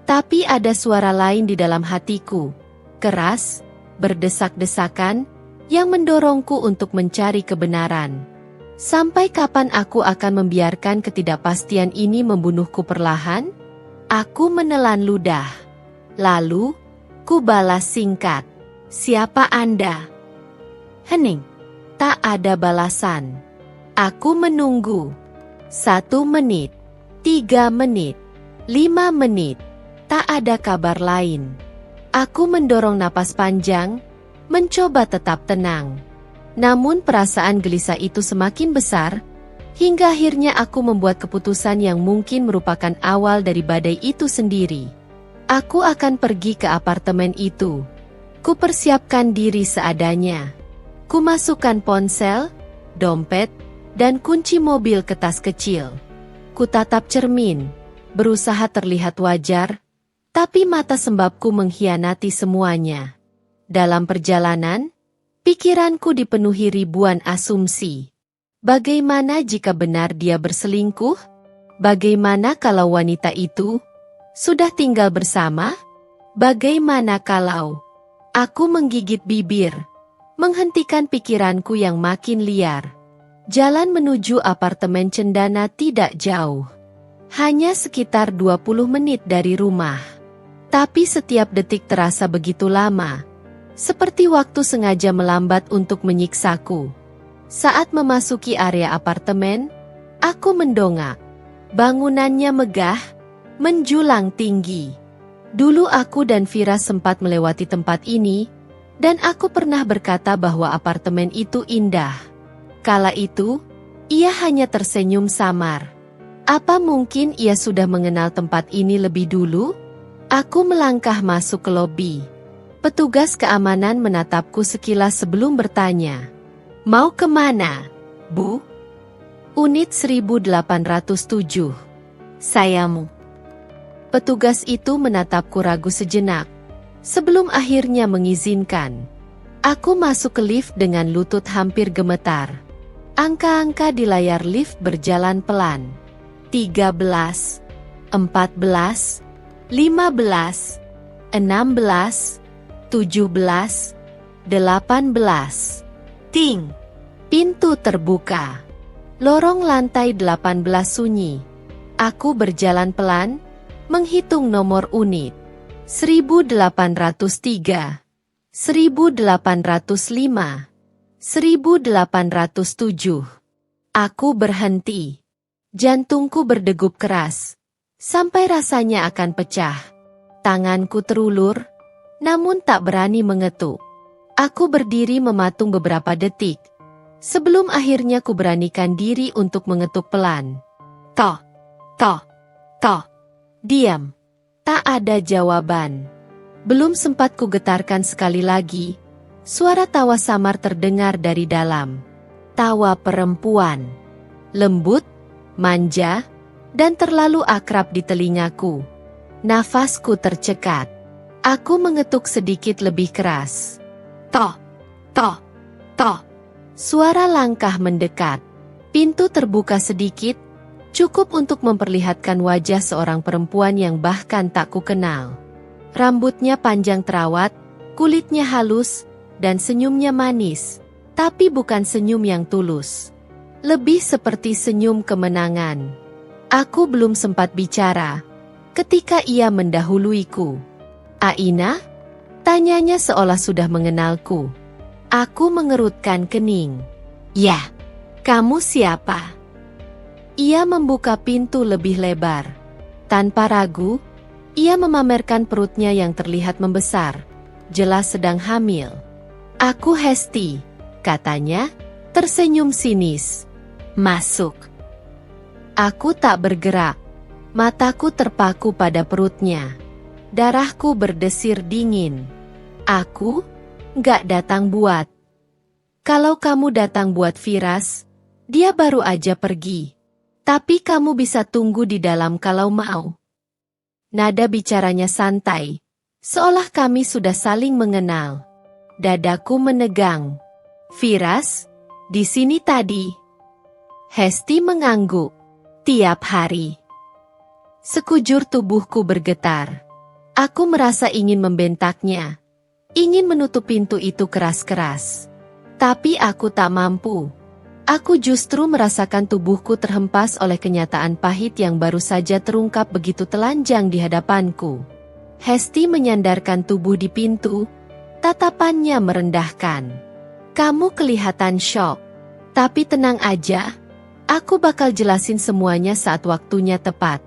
Tapi ada suara lain di dalam hatiku, keras, berdesak-desakan, yang mendorongku untuk mencari kebenaran. Sampai kapan aku akan membiarkan ketidakpastian ini membunuhku perlahan? Aku menelan ludah. Lalu, ku balas singkat. Siapa Anda? Hening. Tak ada balasan. Aku menunggu. 1 menit. 3 menit. 5 menit. Tak ada kabar lain. Aku mendorong napas panjang, mencoba tetap tenang. Namun perasaan gelisah itu semakin besar, hingga akhirnya aku membuat keputusan yang mungkin merupakan awal dari badai itu sendiri. Aku akan pergi ke apartemen itu. Ku persiapkan diri seadanya. Ku masukkan ponsel, dompet, dan kunci mobil ke tas kecil. Ku tatap cermin, berusaha terlihat wajar, tapi mata sembabku mengkhianati semuanya. Dalam perjalanan, pikiranku dipenuhi ribuan asumsi. Bagaimana jika benar dia berselingkuh? Bagaimana kalau wanita itu sudah tinggal bersama? Bagaimana kalau... Aku menggigit bibir, menghentikan pikiranku yang makin liar. Jalan menuju apartemen Cendana tidak jauh. Hanya sekitar 20 menit dari rumah. Tapi setiap detik terasa begitu lama. Seperti waktu sengaja melambat untuk menyiksaku. Saat memasuki area apartemen, aku mendongak. Bangunannya megah, menjulang tinggi. Dulu aku dan Vira sempat melewati tempat ini, dan aku pernah berkata bahwa apartemen itu indah. Kala itu, ia hanya tersenyum samar. Apa mungkin ia sudah mengenal tempat ini lebih dulu? Aku melangkah masuk ke lobi. Petugas keamanan menatapku sekilas sebelum bertanya. Mau kemana, Bu? Unit 1807. Sayamu. Petugas itu menatapku ragu sejenak. Sebelum akhirnya mengizinkan. Aku masuk ke lift dengan lutut hampir gemetar. Angka-angka di layar lift berjalan pelan. 13, 14, 15, 16, 17, 18. Ting! Pintu terbuka. Lorong lantai 18 sunyi. Aku berjalan pelan, menghitung nomor unit. 1803, 1805, 1807. Aku berhenti. Jantungku berdegup keras, sampai rasanya akan pecah. Tanganku terulur, namun tak berani mengetuk. Aku berdiri mematung beberapa detik, sebelum akhirnya ku beranikan diri untuk mengetuk pelan. Toh, toh, toh. Diam. Tak ada jawaban. Belum sempat ku getarkan sekali lagi, suara tawa samar terdengar dari dalam. Tawa perempuan. Lembut, manja, dan terlalu akrab di telingaku. Nafasku tercekat. Aku mengetuk sedikit lebih keras. Toh, toh, toh. Suara langkah mendekat. Pintu terbuka sedikit, cukup untuk memperlihatkan wajah seorang perempuan yang bahkan tak kukenal. Rambutnya panjang terawat, kulitnya halus, dan senyumnya manis. Tapi bukan senyum yang tulus. Lebih seperti senyum kemenangan. Aku belum sempat bicara ketika ia mendahuluiku. Aina? Tanyanya seolah sudah mengenalku. Aku mengerutkan kening. Ya, kamu siapa? Ia membuka pintu lebih lebar. Tanpa ragu, ia memamerkan perutnya yang terlihat membesar. Jelas sedang hamil. Aku Hesti, katanya, tersenyum sinis. Masuk. Aku tak bergerak. Mataku terpaku pada perutnya. Darahku berdesir dingin. Aku nggak datang buat. Kalau kamu datang buat Firas, dia baru aja pergi. Tapi kamu bisa tunggu di dalam kalau mau. Nada bicaranya santai, seolah kami sudah saling mengenal. Dadaku menegang. Firas, di sini tadi. Hesti mengangguk. Tiap hari. Sekujur tubuhku bergetar. Aku merasa ingin membentaknya. Ingin menutup pintu itu keras-keras. Tapi aku tak mampu. Aku justru merasakan tubuhku terhempas oleh kenyataan pahit yang baru saja terungkap begitu telanjang di hadapanku. Hesti menyandarkan tubuh di pintu. Tatapannya merendahkan. Kamu kelihatan syok. Tapi tenang aja. Aku bakal jelasin semuanya saat waktunya tepat.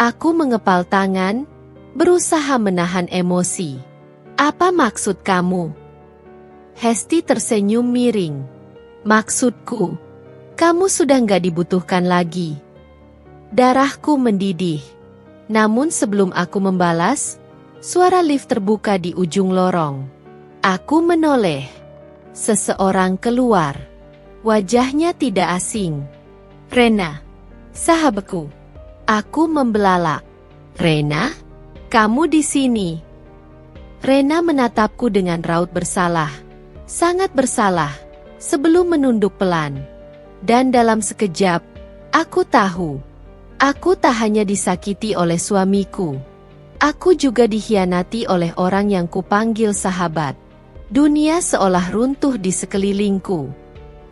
Aku mengepal tangan, berusaha menahan emosi. Apa maksud kamu? Hesti tersenyum miring. Maksudku, kamu sudah nggak dibutuhkan lagi. Darahku mendidih. Namun sebelum aku membalas, suara lift terbuka di ujung lorong. Aku menoleh. Seseorang keluar. Wajahnya tidak asing. Rena, sahabatku. Aku membelalak. Rena, kamu di sini. Rena menatapku dengan raut bersalah. Sangat bersalah. Sebelum menunduk pelan. Dan dalam sekejap, aku tahu. Aku tak hanya disakiti oleh suamiku. Aku juga dikhianati oleh orang yang kupanggil sahabat. Dunia seolah runtuh di sekelilingku.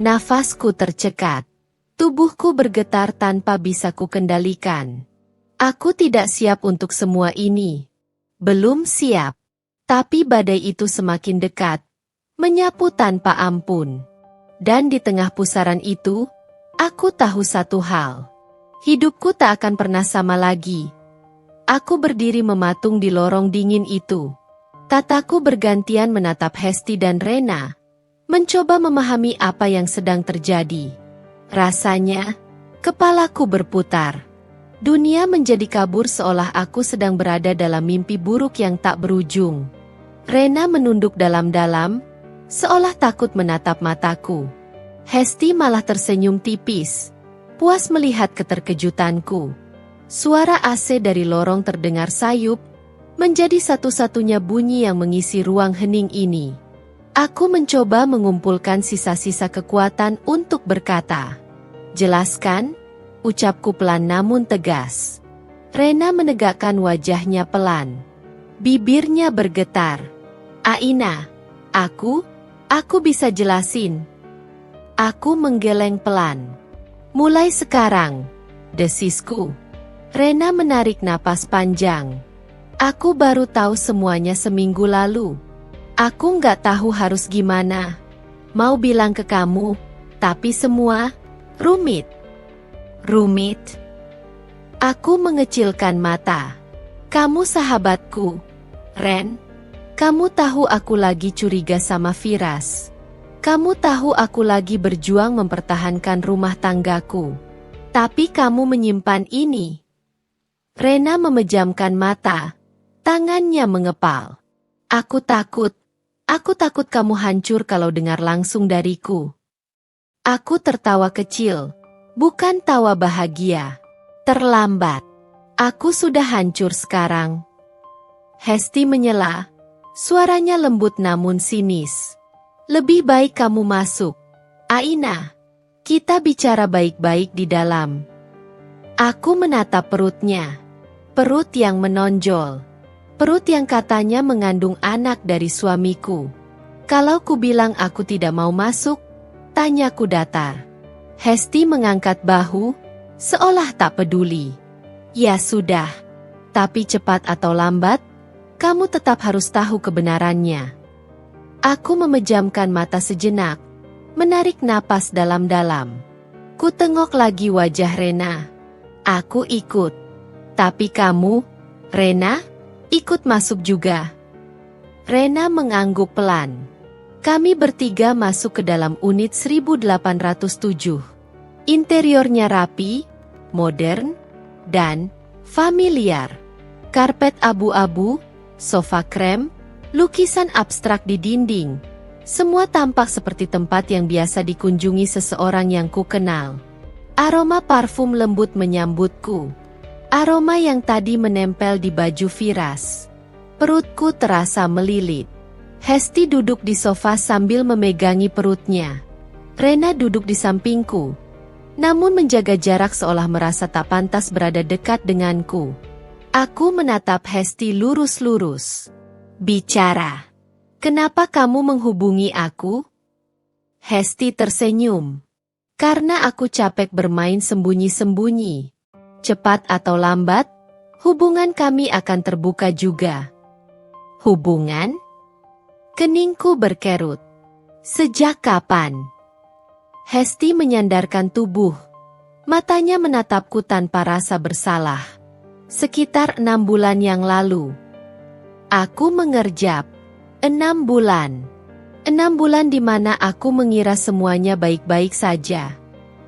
Nafasku tercekat. Tubuhku bergetar tanpa bisa kukendalikan. Aku tidak siap untuk semua ini. Belum siap. Tapi badai itu semakin dekat. Menyapu tanpa ampun. Dan di tengah pusaran itu, aku tahu satu hal. Hidupku tak akan pernah sama lagi. Aku berdiri mematung di lorong dingin itu. Tataku bergantian menatap Hesti dan Rena. Mencoba memahami apa yang sedang terjadi. Rasanya, kepalaku berputar. Dunia menjadi kabur seolah aku sedang berada dalam mimpi buruk yang tak berujung. Rena menunduk dalam-dalam, seolah takut menatap mataku. Hesti malah tersenyum tipis, puas melihat keterkejutanku. Suara AC dari lorong terdengar sayup, menjadi satu-satunya bunyi yang mengisi ruang hening ini. Aku mencoba mengumpulkan sisa-sisa kekuatan untuk berkata. Jelaskan, ucapku pelan namun tegas. Rena menegakkan wajahnya pelan. Bibirnya bergetar. Aina, aku bisa jelasin. Aku menggeleng pelan. Mulai sekarang, desisku. Rena menarik napas panjang. Aku baru tahu semuanya seminggu lalu. Aku nggak tahu harus gimana. Mau bilang ke kamu, tapi semua rumit. Rumit? Aku mengecilkan mata. Kamu sahabatku, Ren. Kamu tahu aku lagi curiga sama Firas. Kamu tahu aku lagi berjuang mempertahankan rumah tanggaku. Tapi kamu menyimpan ini. Rena memejamkan mata. Tangannya mengepal. Aku takut kamu hancur kalau dengar langsung dariku. Aku tertawa kecil, bukan tawa bahagia. Terlambat. Aku sudah hancur sekarang. Hesti menyela, suaranya lembut namun sinis. Lebih baik kamu masuk. Aina, kita bicara baik-baik di dalam. Aku menatap perutnya. Perut yang menonjol. Perut yang katanya mengandung anak dari suamiku. Kalau ku bilang aku tidak mau masuk, tanyaku datar. Hesti mengangkat bahu, seolah tak peduli. Ya sudah, tapi cepat atau lambat, kamu tetap harus tahu kebenarannya. Aku memejamkan mata sejenak, menarik napas dalam-dalam. Ku tengok lagi wajah Rena. Aku ikut. Tapi kamu, Rena, ikut masuk juga. Rena mengangguk pelan. Kami bertiga masuk ke dalam unit 1807. Interiornya rapi, modern, dan familiar. Karpet abu-abu, sofa krem, lukisan abstrak di dinding. Semua tampak seperti tempat yang biasa dikunjungi seseorang yang kukenal. Aroma parfum lembut menyambutku. Aroma yang tadi menempel di baju Firas. Perutku terasa melilit. Hesti duduk di sofa sambil memegangi perutnya. Rena duduk di sampingku, namun menjaga jarak seolah merasa tak pantas berada dekat denganku. Aku menatap Hesti lurus-lurus. Bicara. Kenapa kamu menghubungi aku? Hesti tersenyum. Karena aku capek bermain sembunyi-sembunyi. Cepat atau lambat, hubungan kami akan terbuka juga. Hubungan? Keningku berkerut. Sejak kapan? Hesti menyandarkan tubuh. Matanya menatapku tanpa rasa bersalah. Sekitar 6 bulan yang lalu. Aku mengerjap. 6 bulan. 6 bulan di mana aku mengira semuanya baik-baik saja.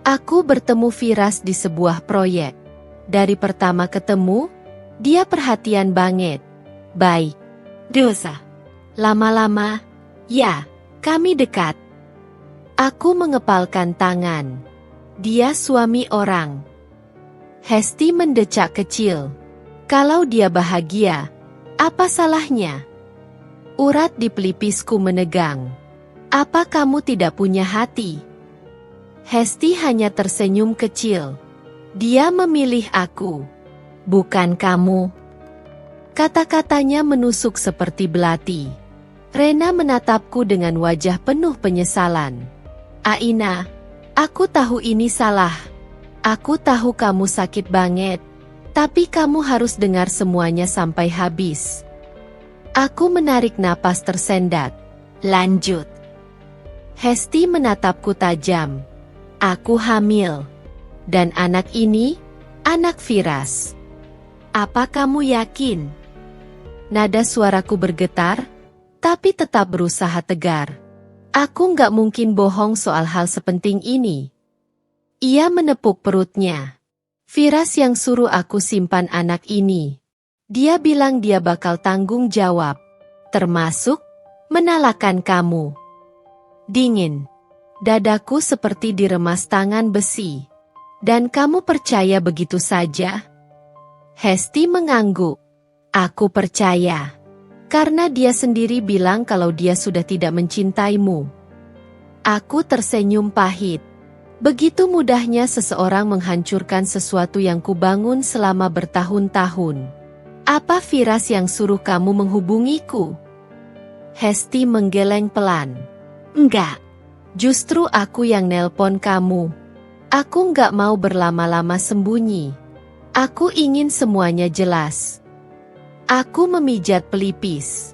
Aku bertemu Firas di sebuah proyek. Dari pertama ketemu, dia perhatian banget. Baik. Dosa. Lama-lama, ya, kami dekat. Aku mengepalkan tangan. Dia suami orang. Hesti mendecak kecil. Kalau dia bahagia, apa salahnya? Urat di pelipisku menegang. Apa kamu tidak punya hati? Hesti hanya tersenyum kecil. Dia memilih aku, bukan kamu. Kata-katanya menusuk seperti belati. Rena menatapku dengan wajah penuh penyesalan. Aina, aku tahu ini salah. Aku tahu kamu sakit banget. Tapi kamu harus dengar semuanya sampai habis. Aku menarik napas tersendat. Lanjut. Hesti menatapku tajam. Aku hamil. Dan anak ini, anak Firas. Apa kamu yakin? Nada suaraku bergetar, tapi tetap berusaha tegar. Aku nggak mungkin bohong soal hal sepenting ini. Ia menepuk perutnya. Firas yang suruh aku simpan anak ini. Dia bilang dia bakal tanggung jawab. Termasuk, menalakan kamu. Dingin. Dadaku seperti diremas tangan besi. Dan kamu percaya begitu saja? Hesti mengangguk. Aku percaya. Karena dia sendiri bilang kalau dia sudah tidak mencintaimu. Aku tersenyum pahit. Begitu mudahnya seseorang menghancurkan sesuatu yang kubangun selama bertahun-tahun. Apa Firas yang suruh kamu menghubungiku? Hesti menggeleng pelan. Enggak. Justru aku yang nelpon kamu. Aku enggak mau berlama-lama sembunyi. Aku ingin semuanya jelas. Aku memijat pelipis.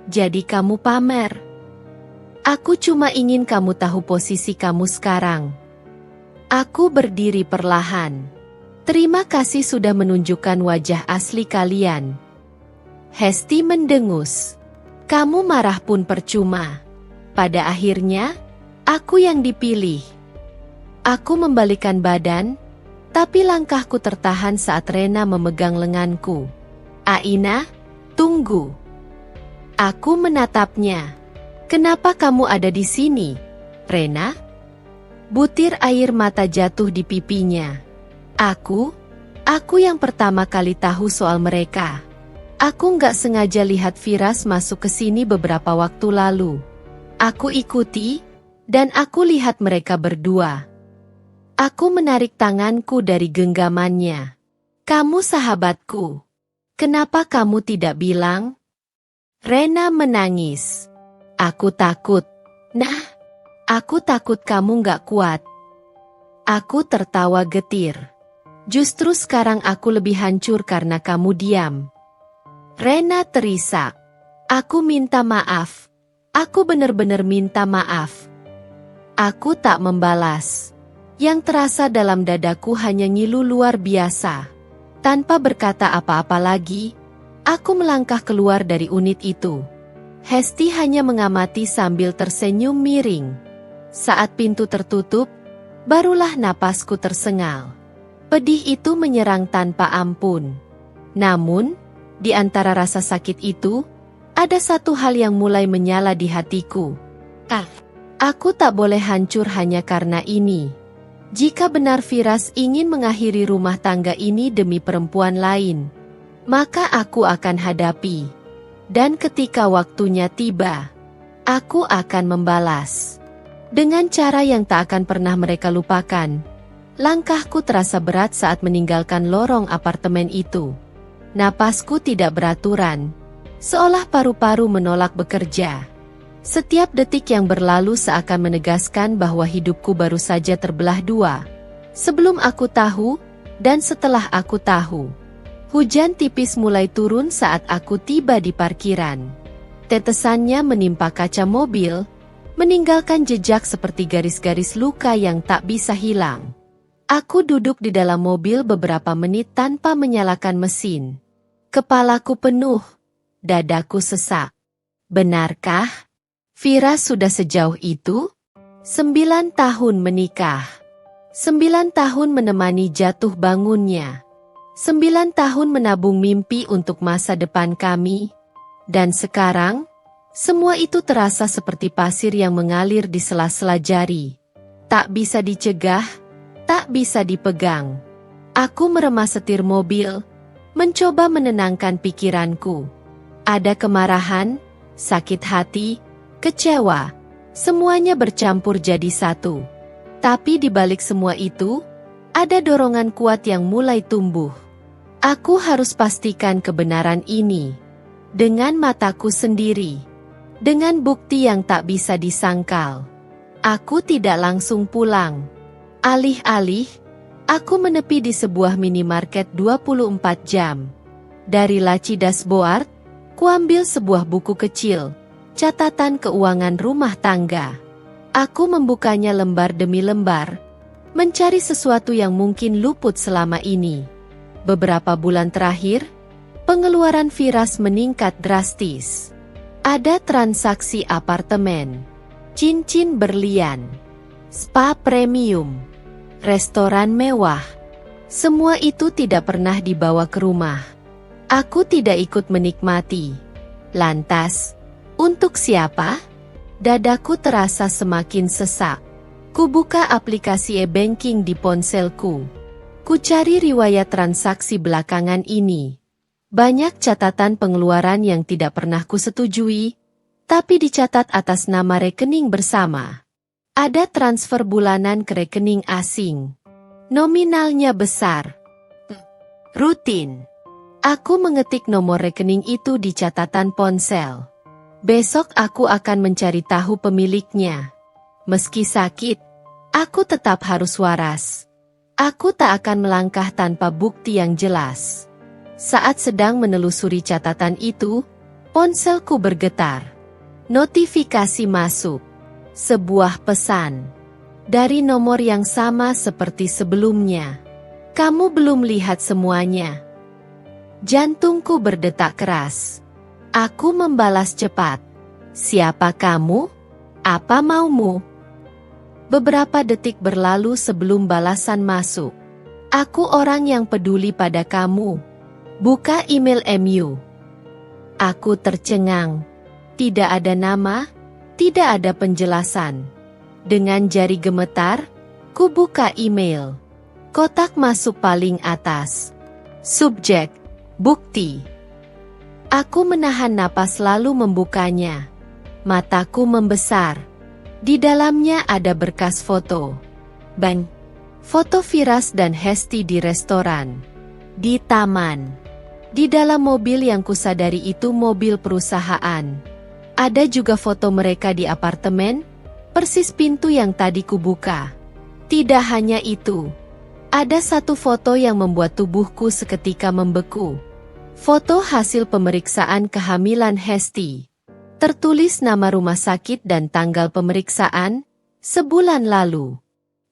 Jadi kamu pamer. Aku cuma ingin kamu tahu posisi kamu sekarang. Aku berdiri perlahan. Terima kasih sudah menunjukkan wajah asli kalian. Hesti mendengus. Kamu marah pun percuma. Pada akhirnya, aku yang dipilih. Aku membalikan badan, tapi langkahku tertahan saat Rena memegang lenganku. Aina, tunggu. Aku menatapnya. Kenapa kamu ada di sini, Rena? Butir air mata jatuh di pipinya. Aku yang pertama kali tahu soal mereka. Aku nggak sengaja lihat Firas masuk ke sini beberapa waktu lalu. Aku ikuti, dan aku lihat mereka berdua. Aku menarik tanganku dari genggamannya. Kamu sahabatku. Kenapa kamu tidak bilang? Rena menangis. Aku takut. Nah, aku takut kamu nggak kuat. Aku tertawa getir. Justru sekarang aku lebih hancur karena kamu diam. Rena terisak. Aku minta maaf. Aku benar-benar minta maaf. Aku tak membalas. Yang terasa dalam dadaku hanya ngilu luar biasa. Tanpa berkata apa-apa lagi, aku melangkah keluar dari unit itu. Hesti hanya mengamati sambil tersenyum miring. Saat pintu tertutup, barulah napasku tersengal. Pedih itu menyerang tanpa ampun. Namun, di antara rasa sakit itu, ada satu hal yang mulai menyala di hatiku. Aku tak boleh hancur hanya karena ini. Jika benar Firas ingin mengakhiri rumah tangga ini demi perempuan lain, maka aku akan hadapi. Dan ketika waktunya tiba, aku akan membalas. Dengan cara yang tak akan pernah mereka lupakan. Langkahku terasa berat saat meninggalkan lorong apartemen itu. Napasku tidak beraturan, seolah paru-paru menolak bekerja. Setiap detik yang berlalu seakan menegaskan bahwa hidupku baru saja terbelah dua. Sebelum aku tahu, dan setelah aku tahu. Hujan tipis mulai turun saat aku tiba di parkiran. Tetesannya menimpa kaca mobil, meninggalkan jejak seperti garis-garis luka yang tak bisa hilang. Aku duduk di dalam mobil beberapa menit tanpa menyalakan mesin. Kepalaku penuh, dadaku sesak. Benarkah? Firas sudah sejauh itu? 9 tahun menikah. 9 tahun menemani jatuh bangunnya. 9 tahun menabung mimpi untuk masa depan kami. Dan sekarang, semua itu terasa seperti pasir yang mengalir di sela-sela jari. Tak bisa dicegah, tak bisa dipegang. Aku meremas setir mobil, mencoba menenangkan pikiranku. Ada kemarahan, sakit hati, kecewa, semuanya bercampur jadi satu. Tapi di balik semua itu, ada dorongan kuat yang mulai tumbuh. Aku harus pastikan kebenaran ini. Dengan mataku sendiri. Dengan bukti yang tak bisa disangkal. Aku tidak langsung pulang. Alih-alih, aku menepi di sebuah minimarket 24 jam. Dari laci dashboard, kuambil sebuah buku kecil. Catatan keuangan rumah tangga. Aku membukanya lembar demi lembar, mencari sesuatu yang mungkin luput selama ini. Beberapa bulan terakhir, pengeluaran Firas meningkat drastis. Ada transaksi apartemen, cincin berlian, spa premium, restoran mewah. Semua itu tidak pernah dibawa ke rumah. Aku tidak ikut menikmati. Lantas, untuk siapa? Dadaku terasa semakin sesak. Kubuka aplikasi e-banking di ponselku. Kucari riwayat transaksi belakangan ini. Banyak catatan pengeluaran yang tidak pernah kusetujui, tapi dicatat atas nama rekening bersama. Ada transfer bulanan ke rekening asing. Nominalnya besar. Rutin. Aku mengetik nomor rekening itu di catatan ponsel. Besok aku akan mencari tahu pemiliknya. Meski sakit, aku tetap harus waras. Aku tak akan melangkah tanpa bukti yang jelas. Saat sedang menelusuri catatan itu, ponselku bergetar. Notifikasi masuk. Sebuah pesan. Dari nomor yang sama seperti sebelumnya. Kamu belum lihat semuanya. Jantungku berdetak keras. Aku membalas cepat. Siapa kamu? Apa maumu? Beberapa detik berlalu sebelum balasan masuk. Aku orang yang peduli pada kamu. Buka email MU. Aku tercengang. Tidak ada nama, tidak ada penjelasan. Dengan jari gemetar, ku buka email. Kotak masuk paling atas. Subjek, bukti. Aku menahan napas lalu membukanya. Mataku membesar. Di dalamnya ada berkas foto. Bang. Foto Firas dan Hesti di restoran. Di taman. Di dalam mobil yang kusadari itu mobil perusahaan. Ada juga foto mereka di apartemen, persis pintu yang tadi kubuka. Tidak hanya itu. Ada satu foto yang membuat tubuhku seketika membeku. Foto hasil pemeriksaan kehamilan Hesti. Tertulis nama rumah sakit dan tanggal pemeriksaan, sebulan lalu.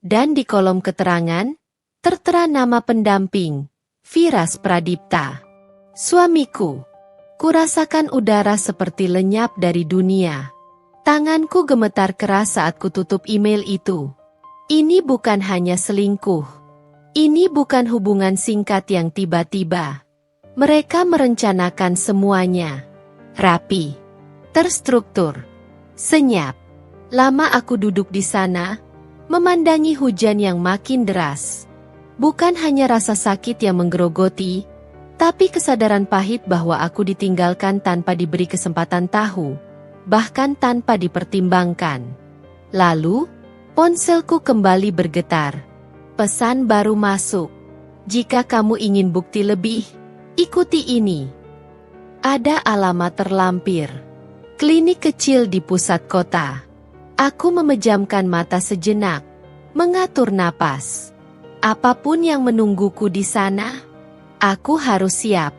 Dan di kolom keterangan, tertera nama pendamping, Firas Pradipta. Suamiku. Kurasakan udara seperti lenyap dari dunia. Tanganku gemetar keras saat kututup email itu. Ini bukan hanya selingkuh. Ini bukan hubungan singkat yang tiba-tiba. Mereka merencanakan semuanya. Rapi. Terstruktur. Senyap. Lama aku duduk di sana, memandangi hujan yang makin deras. Bukan hanya rasa sakit yang menggerogoti, tapi kesadaran pahit bahwa aku ditinggalkan tanpa diberi kesempatan tahu, bahkan tanpa dipertimbangkan. Lalu, ponselku kembali bergetar. Pesan baru masuk. Jika kamu ingin bukti lebih, ikuti ini. Ada alamat terlampir. Klinik kecil di pusat kota. Aku memejamkan mata sejenak, mengatur napas. Apapun yang menungguku di sana, aku harus siap.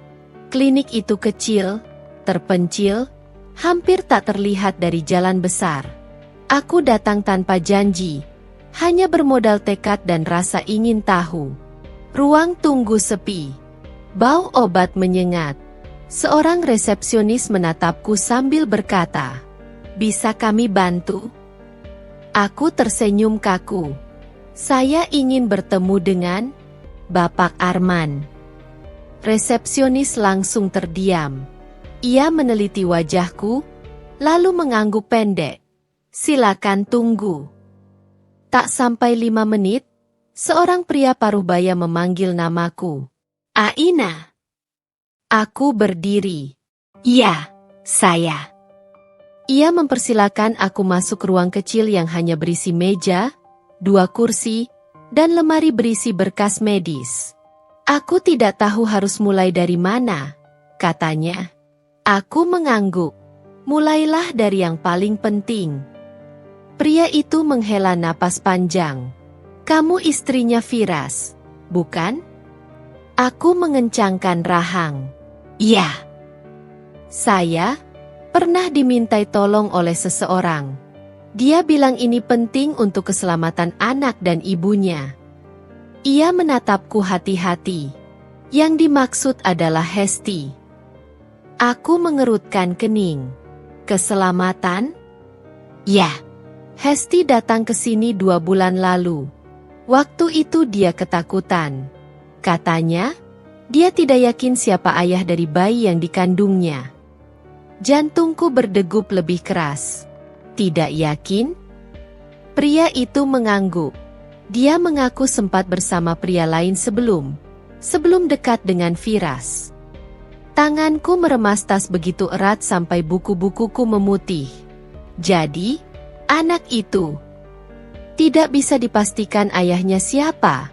Klinik itu kecil, terpencil, hampir tak terlihat dari jalan besar. Aku datang tanpa janji, hanya bermodal tekad dan rasa ingin tahu. Ruang tunggu sepi. Bau obat menyengat. Seorang resepsionis menatapku sambil berkata, "Bisa kami bantu?" Aku tersenyum kaku. Saya ingin bertemu dengan Bapak Arman. Resepsionis langsung terdiam. Ia meneliti wajahku, lalu mengangguk pendek. "Silakan tunggu." Tak sampai 5 menit, seorang pria paruh-baya memanggil namaku. "Aina." Aku berdiri. "Ya, saya." Ia mempersilakan aku masuk ruang kecil yang hanya berisi meja, 2 kursi, dan lemari berisi berkas medis. "Aku tidak tahu harus mulai dari mana," katanya. Aku mengangguk. "Mulailah dari yang paling penting." Pria itu menghela napas panjang. "Kamu istrinya Firas, bukan?" Aku mengencangkan rahang. "Ya." "Saya pernah dimintai tolong oleh seseorang. Dia bilang ini penting untuk keselamatan anak dan ibunya." Ia menatapku hati-hati. Yang dimaksud adalah Hesti. Aku mengerutkan kening. "Keselamatan?" "Ya. Hesti datang ke sini 2 bulan lalu. Waktu itu dia ketakutan. Katanya, dia tidak yakin siapa ayah dari bayi yang dikandungnya." Jantungku berdegup lebih keras. "Tidak yakin?" Pria itu mengangguk. Dia mengaku sempat bersama pria lain sebelum dekat dengan Firas. Tanganku meremas tas begitu erat sampai buku-bukuku memutih. "Jadi, anak itu tidak bisa dipastikan ayahnya siapa,"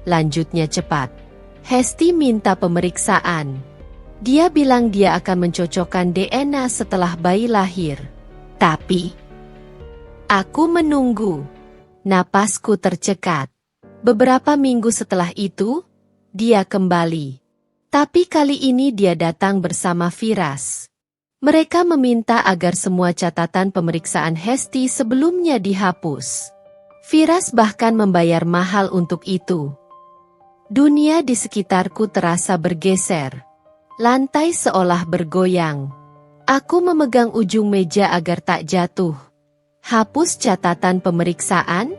lanjutnya cepat. "Hesti minta pemeriksaan. Dia bilang dia akan mencocokkan DNA setelah bayi lahir. Tapi aku menunggu." Napasku tercekat. Beberapa minggu setelah itu, dia kembali. Tapi kali ini dia datang bersama Firas. Mereka meminta agar semua catatan pemeriksaan Hesti sebelumnya dihapus. Firas bahkan membayar mahal untuk itu. Dunia di sekitarku terasa bergeser. Lantai seolah bergoyang. Aku memegang ujung meja agar tak jatuh. Hapus catatan pemeriksaan?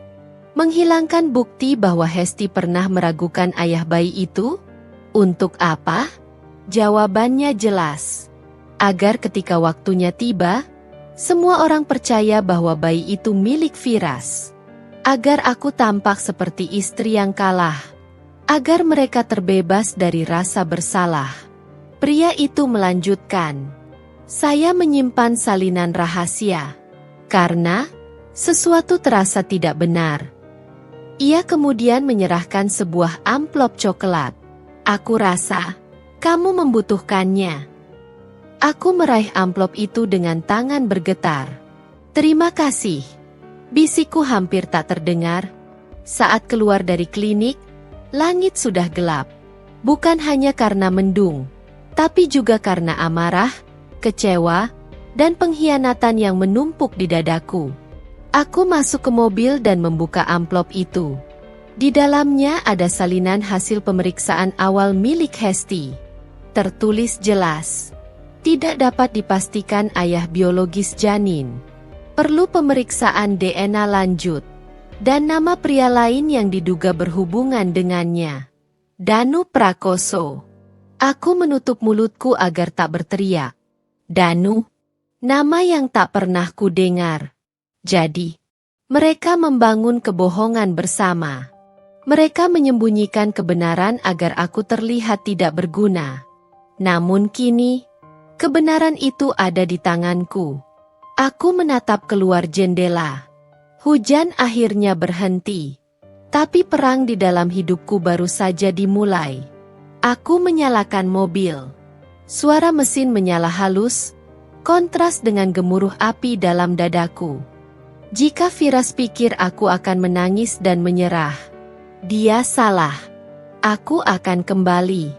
Menghilangkan bukti bahwa Hesti pernah meragukan ayah bayi itu? Untuk apa? Jawabannya jelas. Agar ketika waktunya tiba, semua orang percaya bahwa bayi itu milik Firas. Agar aku tampak seperti istri yang kalah. Agar mereka terbebas dari rasa bersalah. Pria itu melanjutkan. "Saya menyimpan salinan rahasia. Karena sesuatu terasa tidak benar." Ia kemudian menyerahkan sebuah amplop coklat. "Aku rasa kamu membutuhkannya." Aku meraih amplop itu dengan tangan bergetar. "Terima kasih." Bisikku hampir tak terdengar. Saat keluar dari klinik, langit sudah gelap. Bukan hanya karena mendung, tapi juga karena amarah, kecewa, dan pengkhianatan yang menumpuk di dadaku. Aku masuk ke mobil dan membuka amplop itu. Di dalamnya ada salinan hasil pemeriksaan awal milik Hesti. Tertulis jelas, tidak dapat dipastikan ayah biologis janin. Perlu pemeriksaan DNA lanjut. Dan nama pria lain yang diduga berhubungan dengannya. Danu Prakoso. Aku menutup mulutku agar tak berteriak. Danu? Nama yang tak pernah ku dengar. Jadi, mereka membangun kebohongan bersama. Mereka menyembunyikan kebenaran agar aku terlihat tidak berguna. Namun kini, kebenaran itu ada di tanganku. Aku menatap keluar jendela. Hujan akhirnya berhenti. Tapi perang di dalam hidupku baru saja dimulai. Aku menyalakan mobil. Suara mesin menyala halus, kontras dengan gemuruh api dalam dadaku. Jika Firas pikir aku akan menangis dan menyerah, dia salah. Aku akan kembali.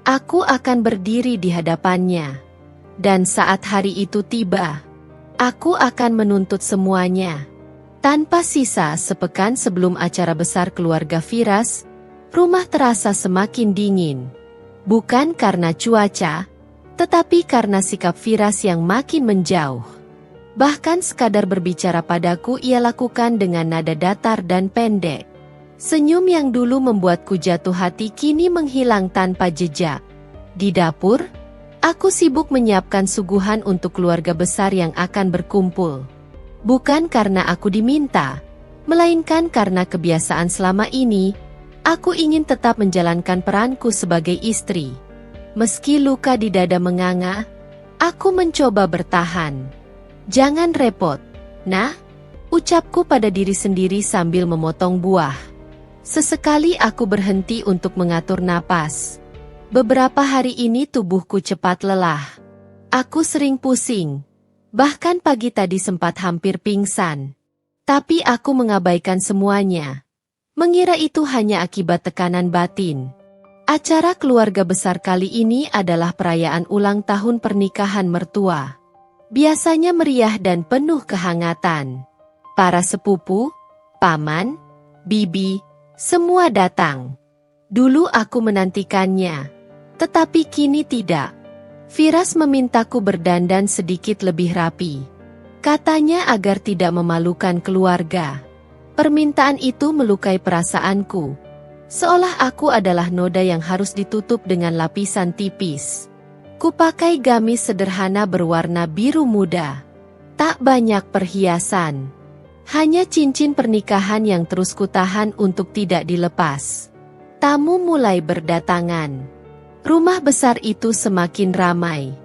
Aku akan berdiri di hadapannya. Dan saat hari itu tiba, aku akan menuntut semuanya. Tanpa sisa, sepekan sebelum acara besar keluarga Firas, rumah terasa semakin dingin. Bukan karena cuaca, tetapi karena sikap Firas yang makin menjauh. Bahkan sekadar berbicara padaku ia lakukan dengan nada datar dan pendek. Senyum yang dulu membuatku jatuh hati kini menghilang tanpa jejak. Di dapur, aku sibuk menyiapkan suguhan untuk keluarga besar yang akan berkumpul. Bukan karena aku diminta, melainkan karena kebiasaan selama ini, aku ingin tetap menjalankan peranku sebagai istri. Meski luka di dada menganga, aku mencoba bertahan. Jangan repot, nah, ucapku pada diri sendiri sambil memotong buah. Sesekali aku berhenti untuk mengatur napas. Beberapa hari ini tubuhku cepat lelah. Aku sering pusing. Bahkan pagi tadi sempat hampir pingsan. Tapi aku mengabaikan semuanya. Mengira itu hanya akibat tekanan batin. Acara keluarga besar kali ini adalah perayaan ulang tahun pernikahan mertua. Biasanya meriah dan penuh kehangatan. Para sepupu, paman, bibi, semua datang. Dulu aku menantikannya, tetapi kini tidak. Firas memintaku berdandan sedikit lebih rapi. Katanya agar tidak memalukan keluarga. Permintaan itu melukai perasaanku. Seolah aku adalah noda yang harus ditutup dengan lapisan tipis. Kupakai gamis sederhana berwarna biru muda. Tak banyak perhiasan. Hanya cincin pernikahan yang terus kutahan untuk tidak dilepas. Tamu mulai berdatangan. Rumah besar itu semakin ramai.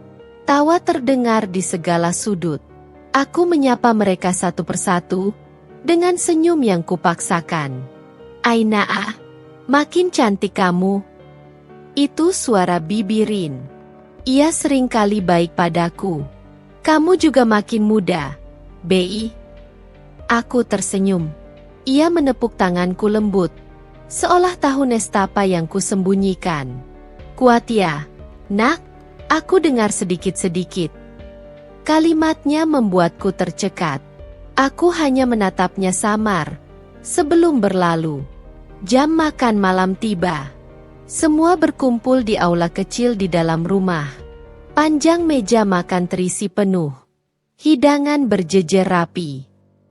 Tawa terdengar di segala sudut. Aku menyapa mereka satu persatu, dengan senyum yang kupaksakan. Ainaa, makin cantik kamu. Itu suara Bibi Rin. Ia seringkali baik padaku. Kamu juga makin muda, Bi. Aku tersenyum. Ia menepuk tanganku lembut, seolah tahu nestapa yang kusembunyikan. Kuat ya, nak, aku dengar sedikit-sedikit. Kalimatnya membuatku tercekat. Aku hanya menatapnya samar. Sebelum berlalu, jam makan malam tiba. Semua berkumpul di aula kecil di dalam rumah. Panjang meja makan terisi penuh. Hidangan berjejer rapi.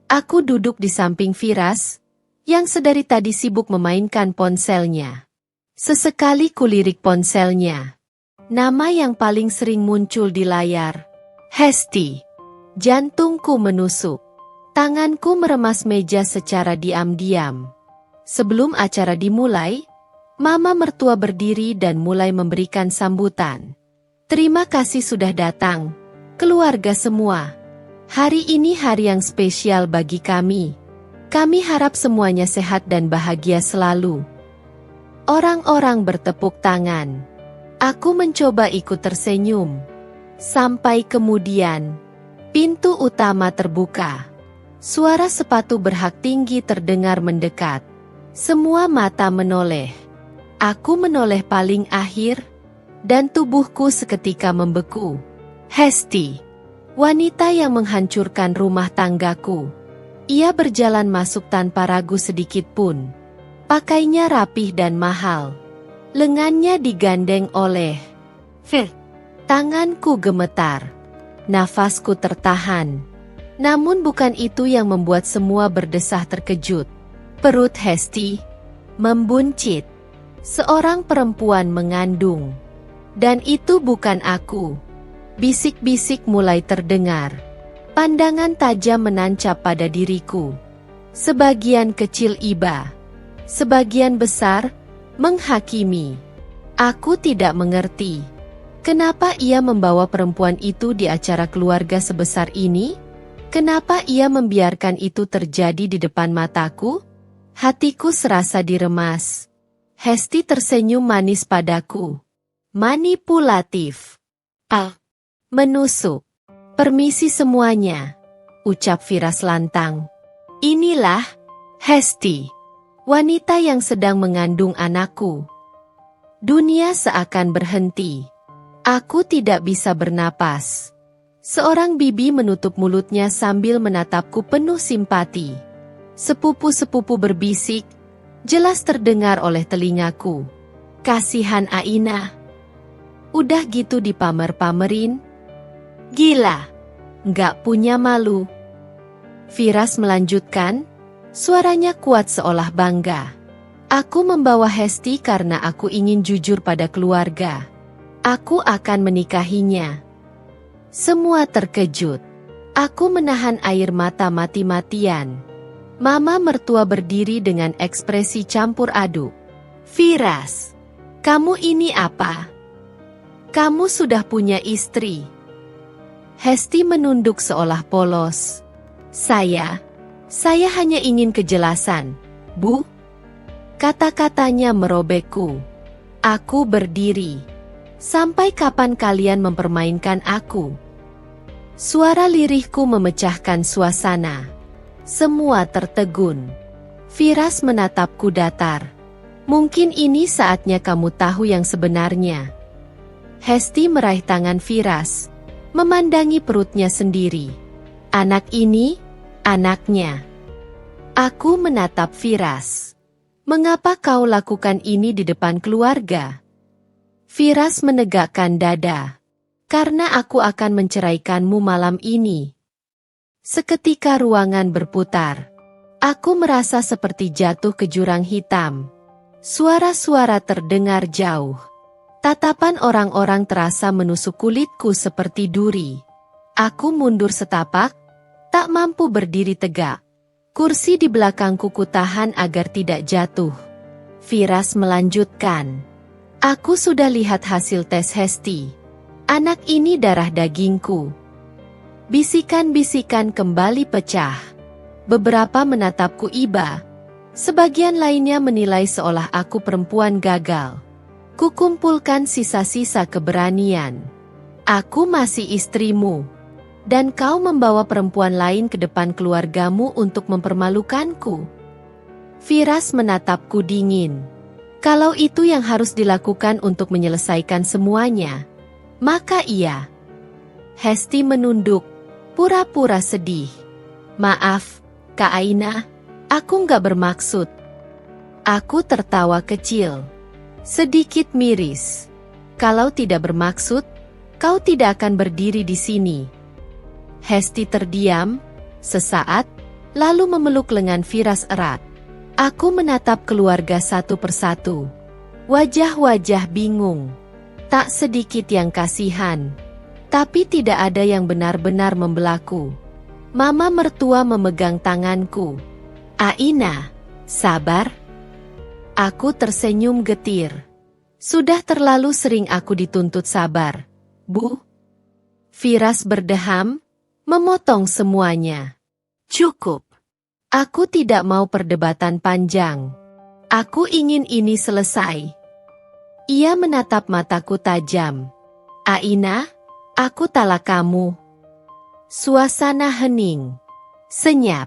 Aku duduk di samping Firas, yang sedari tadi sibuk memainkan ponselnya. Sesekali kulirik ponselnya. Nama yang paling sering muncul di layar, Hesti. Jantungku menusuk. Tanganku meremas meja secara diam-diam. Sebelum acara dimulai, Mama mertua berdiri dan mulai memberikan sambutan. Terima kasih sudah datang, keluarga semua. Hari ini hari yang spesial bagi kami. Kami harap semuanya sehat dan bahagia selalu. Orang-orang bertepuk tangan. Aku mencoba ikut tersenyum. Sampai kemudian, pintu utama terbuka. Suara sepatu berhak tinggi terdengar mendekat. Semua mata menoleh. Aku menoleh paling akhir, dan tubuhku seketika membeku. Hesti. Wanita yang menghancurkan rumah tanggaku. Ia berjalan masuk tanpa ragu sedikit pun. Pakainya rapih dan mahal. Lengannya digandeng oleh tanganku gemetar. Nafasku tertahan. Namun bukan itu yang membuat semua berdesah terkejut. Perut Hesti membuncit. Seorang perempuan mengandung. Dan itu bukan aku. Bisik-bisik mulai terdengar. Pandangan tajam menancap pada diriku. Sebagian kecil iba. Sebagian besar menghakimi. Aku tidak mengerti. Kenapa ia membawa perempuan itu di acara keluarga sebesar ini? Kenapa ia membiarkan itu terjadi di depan mataku? Hatiku serasa diremas. Hesti tersenyum manis padaku. Manipulatif. Menusuk. Permisi semuanya, ucap Firas lantang. Inilah Hesti, wanita yang sedang mengandung anakku. Dunia seakan berhenti. Aku tidak bisa bernapas. Seorang bibi menutup mulutnya sambil menatapku penuh simpati. Sepupu-sepupu berbisik, jelas terdengar oleh telingaku. Kasihan Aina. Udah gitu dipamer-pamerin. Gila, nggak punya malu. Firas melanjutkan, suaranya kuat seolah bangga. Aku membawa Hesti karena aku ingin jujur pada keluarga. Aku akan menikahinya. Semua terkejut. Aku menahan air mata mati-matian. Mama mertua berdiri dengan ekspresi campur aduk. Firas, kamu ini apa? Kamu sudah punya istri. Hesti menunduk seolah polos. Saya hanya ingin kejelasan, Bu. Kata-katanya merobekku. Aku berdiri. Sampai kapan kalian mempermainkan aku? Suara lirihku memecahkan suasana. Semua tertegun. Firas menatapku datar. Mungkin ini saatnya kamu tahu yang sebenarnya. Hesti meraih tangan Firas, memandangi perutnya sendiri. Anak ini, anaknya. Aku menatap Firas. Mengapa kau lakukan ini di depan keluarga? Firas menegakkan dada. Karena aku akan menceraikanmu malam ini. Seketika ruangan berputar. Aku merasa seperti jatuh ke jurang hitam. Suara-suara terdengar jauh. Tatapan orang-orang terasa menusuk kulitku seperti duri. Aku mundur setapak, tak mampu berdiri tegak. Kursi di belakangku kutahan agar tidak jatuh. Firas melanjutkan. Aku sudah lihat hasil tes Hesti. Anak ini darah dagingku. Bisikan-bisikan kembali pecah. Beberapa menatapku iba. Sebagian lainnya menilai seolah aku perempuan gagal. Kukumpulkan sisa-sisa keberanian. Aku masih istrimu. Dan kau membawa perempuan lain ke depan keluargamu untuk mempermalukanku. Firas menatapku dingin. Kalau itu yang harus dilakukan untuk menyelesaikan semuanya, maka iya. Hesti menunduk. Pura-pura sedih. Maaf, Kak Aina, aku nggak bermaksud. Aku tertawa kecil. Sedikit miris. Kalau tidak bermaksud, kau tidak akan berdiri di sini. Hesti terdiam, sesaat, lalu memeluk lengan Firas erat. Aku menatap keluarga satu persatu. Wajah-wajah bingung. Tak sedikit yang kasihan. Tapi tidak ada yang benar-benar membelaku. Mama mertua memegang tanganku. Aina, sabar. Aku tersenyum getir. Sudah terlalu sering aku dituntut sabar, Bu. Firas berdeham, memotong semuanya. Cukup. Aku tidak mau perdebatan panjang. Aku ingin ini selesai. Ia menatap mataku tajam. Aina, aku talak kamu. Suasana hening. Senyap.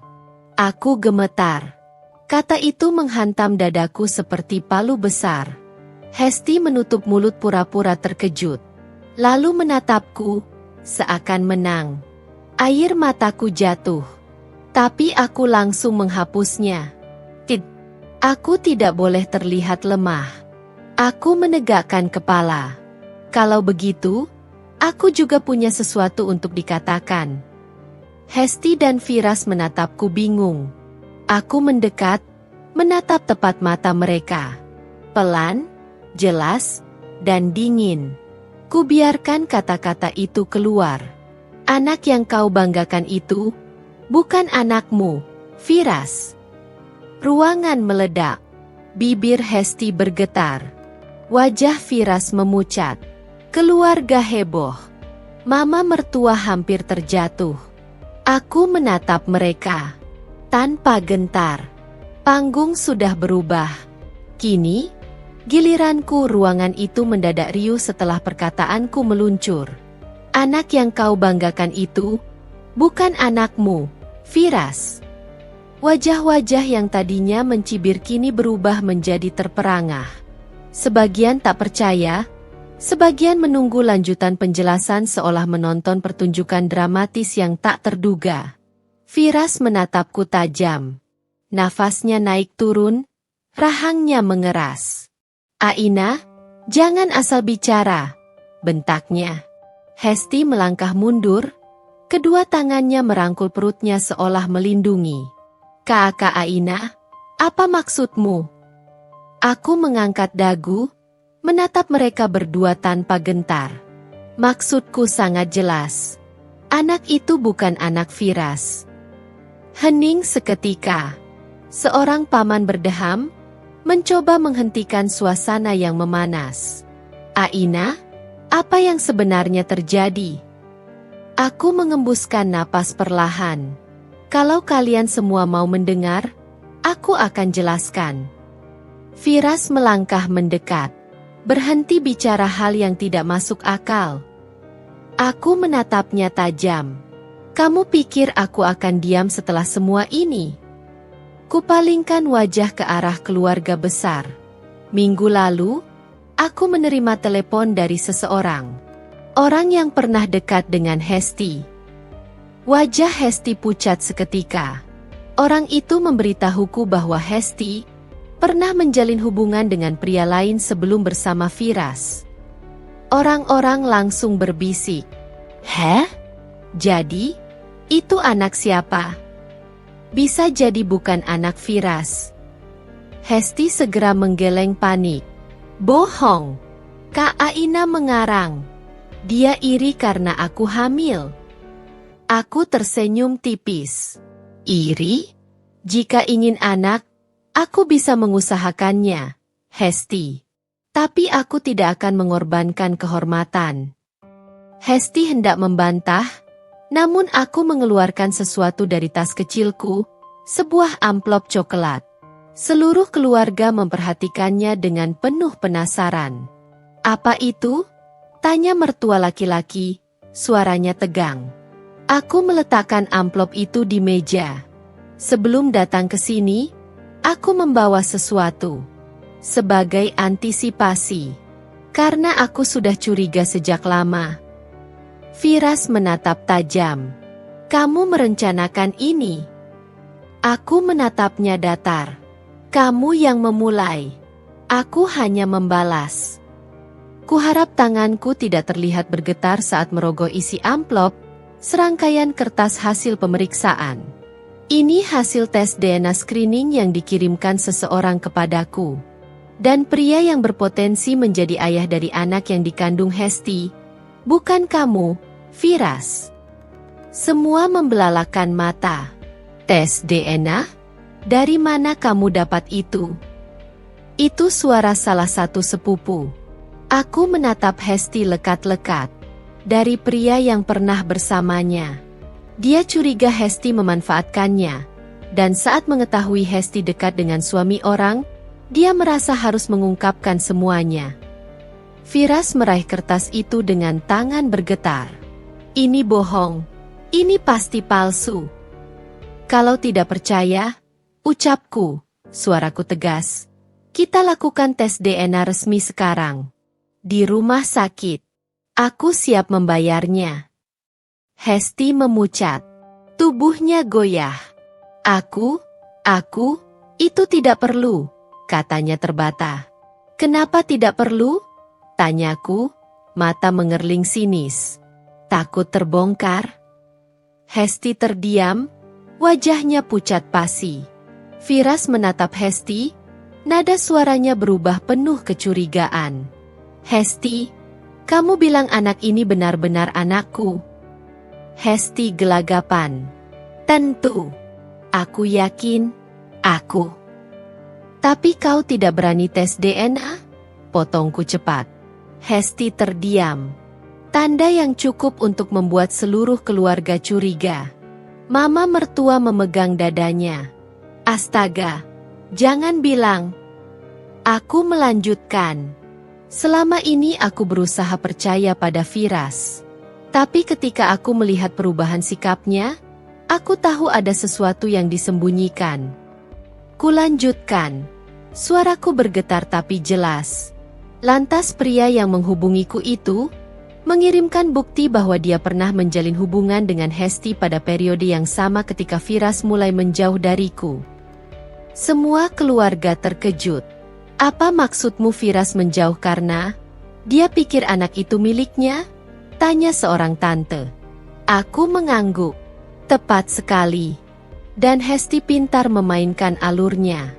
Aku gemetar. Kata itu menghantam dadaku seperti palu besar. Hesti menutup mulut pura-pura terkejut. Lalu menatapku, seakan menang. Air mataku jatuh. Tapi aku langsung menghapusnya. Aku tidak boleh terlihat lemah. Aku menegakkan kepala. Kalau begitu, aku juga punya sesuatu untuk dikatakan. Hesti dan Firas menatapku bingung. Aku mendekat, menatap tepat mata mereka. Pelan, jelas, dan dingin. Kubiarkan kata-kata itu keluar. Anak yang kau banggakan itu bukan anakmu, Firas. Ruangan meledak. Bibir Hesti bergetar. Wajah Firas memucat. Keluarga heboh. Mama mertua hampir terjatuh. Aku menatap mereka. Tanpa gentar. Panggung sudah berubah. Kini, giliranku. Ruangan itu mendadak riuh setelah perkataanku meluncur. Anak yang kau banggakan itu bukan anakmu, Firas. Wajah-wajah yang tadinya mencibir kini berubah menjadi terperangah. Sebagian tak percaya, sebagian menunggu lanjutan penjelasan seolah menonton pertunjukan dramatis yang tak terduga. Firas menatapku tajam. Nafasnya naik turun, rahangnya mengeras. "Aina, jangan asal bicara," bentaknya. Hesti melangkah mundur, kedua tangannya merangkul perutnya seolah melindungi. "Kakak Aina, apa maksudmu?" Aku mengangkat dagu, menatap mereka berdua tanpa gentar. Maksudku sangat jelas. Anak itu bukan anak Firas. Hening seketika. Seorang paman berdeham, mencoba menghentikan suasana yang memanas. "Aina, apa yang sebenarnya terjadi?" Aku mengembuskan napas perlahan. "Kalau kalian semua mau mendengar, aku akan jelaskan." Firas melangkah mendekat. Berhenti bicara hal yang tidak masuk akal. Aku menatapnya tajam. "Kamu pikir aku akan diam setelah semua ini?" Kupalingkan wajah ke arah keluarga besar. Minggu lalu, aku menerima telepon dari seseorang. Orang yang pernah dekat dengan Hesti. Wajah Hesti pucat seketika. Orang itu memberitahuku bahwa Hesti pernah menjalin hubungan dengan pria lain sebelum bersama Firas. Orang-orang langsung berbisik. "Heh? Jadi, itu anak siapa?" "Bisa jadi bukan anak Firas." Hesti segera menggeleng panik. "Bohong!" Kak Aina mengarang. "Dia iri karena aku hamil." Aku tersenyum tipis. "Iri? Jika ingin anak, aku bisa mengusahakannya, Hesti. Tapi aku tidak akan mengorbankan kehormatan." Hesti hendak membantah, namun aku mengeluarkan sesuatu dari tas kecilku, sebuah amplop coklat. Seluruh keluarga memperhatikannya dengan penuh penasaran. "Apa itu?" tanya mertua laki-laki, suaranya tegang. Aku meletakkan amplop itu di meja. "Sebelum datang ke sini, aku membawa sesuatu. Sebagai antisipasi. Karena aku sudah curiga sejak lama." Firas menatap tajam. "Kamu merencanakan ini?" Aku menatapnya datar. "Kamu yang memulai. Aku hanya membalas." Kuharap tanganku tidak terlihat bergetar saat merogoh isi amplop, serangkaian kertas hasil pemeriksaan. Ini hasil tes DNA screening yang dikirimkan seseorang kepadaku. Dan pria yang berpotensi menjadi ayah dari anak yang dikandung Hesti, bukan kamu, Firas. Semua membelalakan mata. "Tes DNA? Dari mana kamu dapat itu?" Itu suara salah satu sepupu. Aku menatap Hesti lekat-lekat. Dari pria yang pernah bersamanya. Dia curiga Hesti memanfaatkannya. Dan saat mengetahui Hesti dekat dengan suami orang, dia merasa harus mengungkapkan semuanya. Firas meraih kertas itu dengan tangan bergetar. "Ini bohong. Ini pasti palsu." "Kalau tidak percaya, ucapku," suaraku tegas. "Kita lakukan tes DNA resmi sekarang. Di rumah sakit. Aku siap membayarnya." Hesti memucat. Tubuhnya goyah. Aku, itu tidak perlu," katanya terbata. "Kenapa tidak perlu?" tanyaku, mata mengerling sinis. "Takut terbongkar?" Hesti terdiam, wajahnya pucat pasi. Firas menatap Hesti, nada suaranya berubah penuh kecurigaan. Hesti, kamu bilang anak ini benar-benar anakku? Hesti gelagapan. Tentu. Aku yakin, aku. Tapi kau tidak berani tes DNA? Potongku cepat. Hesti terdiam. Tanda yang cukup untuk membuat seluruh keluarga curiga. Mama mertua memegang dadanya. Astaga, jangan bilang. Aku melanjutkan. Selama ini aku berusaha percaya pada Firas. Tapi ketika aku melihat perubahan sikapnya, aku tahu ada sesuatu yang disembunyikan. Kulanjutkan. Suaraku bergetar tapi jelas. Lantas pria yang menghubungiku itu mengirimkan bukti bahwa dia pernah menjalin hubungan dengan Hesti pada periode yang sama ketika Firas mulai menjauh dariku. Semua keluarga terkejut. Apa maksudmu Firas menjauh karena dia pikir anak itu miliknya? Tanya seorang tante. Aku mengangguk. Tepat sekali. Dan Hesti pintar memainkan alurnya.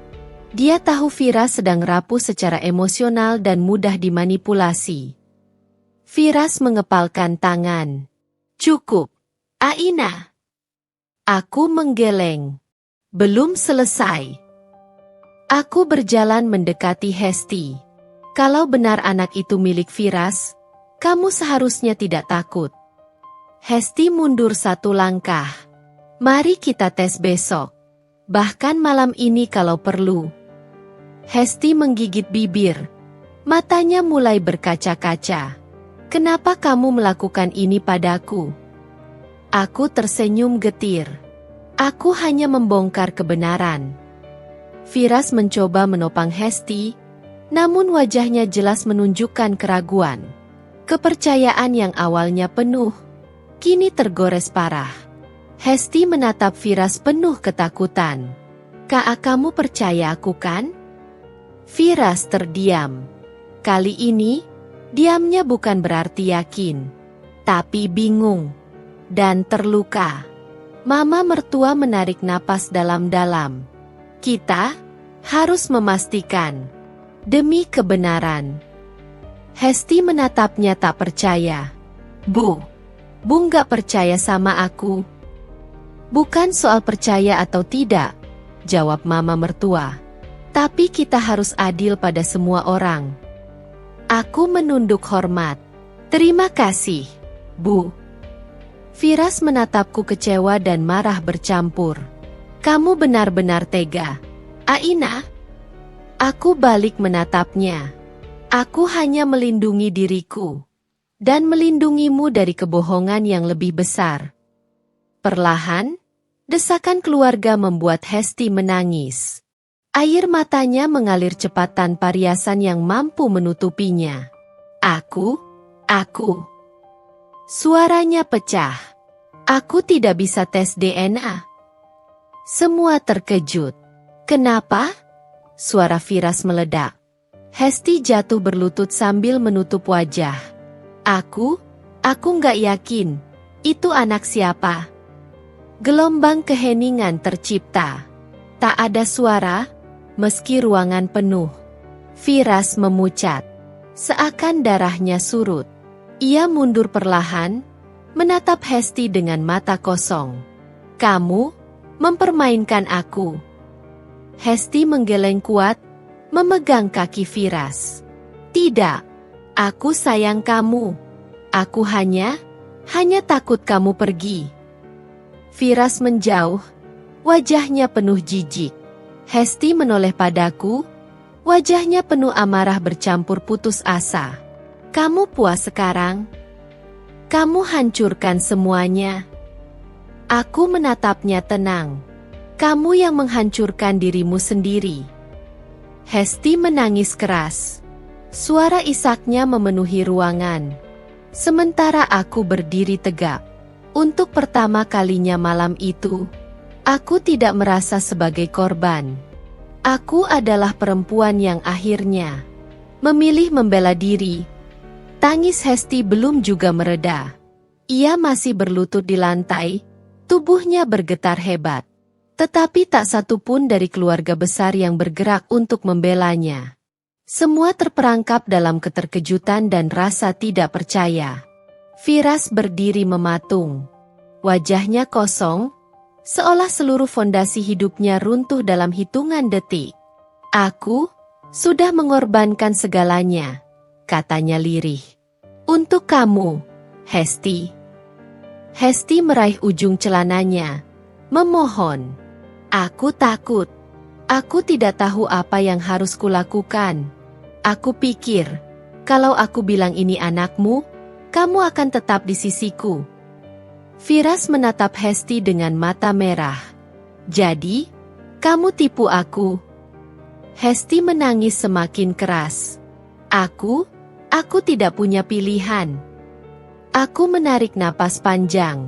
Dia tahu Firas sedang rapuh secara emosional dan mudah dimanipulasi. Firas mengepalkan tangan. Cukup, Aina. Aku menggeleng. Belum selesai. Aku berjalan mendekati Hesti. Kalau benar anak itu milik Firas, kamu seharusnya tidak takut. Hesti mundur satu langkah. Mari kita tes besok. Bahkan malam ini kalau perlu. Hesti menggigit bibir. Matanya mulai berkaca-kaca. Kenapa kamu melakukan ini padaku? Aku tersenyum getir. Aku hanya membongkar kebenaran. Firas mencoba menopang Hesti, namun wajahnya jelas menunjukkan keraguan. Kepercayaan yang awalnya penuh, kini tergores parah. Hesti menatap Firas penuh ketakutan. Kak, kamu percaya aku kan? Firas terdiam. Kali ini, diamnya bukan berarti yakin, tapi bingung dan terluka. Mama mertua menarik napas dalam-dalam. Kita harus memastikan demi kebenaran. Hesti menatapnya tak percaya. Bu nggak percaya sama aku? Bukan soal percaya atau tidak, jawab mama mertua. Tapi kita harus adil pada semua orang. Aku menunduk hormat. Terima kasih, Bu. Firas menatapku kecewa dan marah bercampur. Kamu benar-benar tega, Aina. Aku balik menatapnya. Aku hanya melindungi diriku. Dan melindungimu dari kebohongan yang lebih besar. Perlahan, desakan keluarga membuat Hesti menangis. Air matanya mengalir cepat tanpa riasan yang mampu menutupinya. Aku. Suaranya pecah. Aku tidak bisa tes DNA. Semua terkejut. Kenapa? Suara Firas meledak. Hesti jatuh berlutut sambil menutup wajah. Aku nggak yakin. Itu anak siapa? Gelombang keheningan tercipta. Tak ada suara, meski ruangan penuh. Firas memucat. Seakan darahnya surut. Ia mundur perlahan, menatap Hesti dengan mata kosong. Kamu mempermainkan aku. Hesti menggeleng kuat, memegang kaki Firas. Tidak, aku sayang kamu. Aku hanya takut kamu pergi. Firas menjauh, wajahnya penuh jijik. Hesti menoleh padaku, wajahnya penuh amarah bercampur putus asa. Kamu puas sekarang? Kamu hancurkan semuanya. Aku menatapnya tenang. Kamu yang menghancurkan dirimu sendiri. Hesti menangis keras. Suara isaknya memenuhi ruangan. Sementara aku berdiri tegak. Untuk pertama kalinya malam itu, aku tidak merasa sebagai korban. Aku adalah perempuan yang akhirnya memilih membela diri. Tangis Hesti belum juga mereda. Ia masih berlutut di lantai. Tubuhnya bergetar hebat. Tetapi tak satu pun dari keluarga besar yang bergerak untuk membelanya. Semua terperangkap dalam keterkejutan dan rasa tidak percaya. Firas berdiri mematung. Wajahnya kosong, seolah seluruh fondasi hidupnya runtuh dalam hitungan detik. "Aku sudah mengorbankan segalanya," katanya lirih. "Untuk kamu, Hesti." Hesti meraih ujung celananya, memohon. "Aku takut. Aku tidak tahu apa yang harus kulakukan. Aku pikir, kalau aku bilang ini anakmu, kamu akan tetap di sisiku." Firas menatap Hesti dengan mata merah. "Jadi, kamu tipu aku?" Hesti menangis semakin keras. Aku tidak punya pilihan." Aku menarik napas panjang.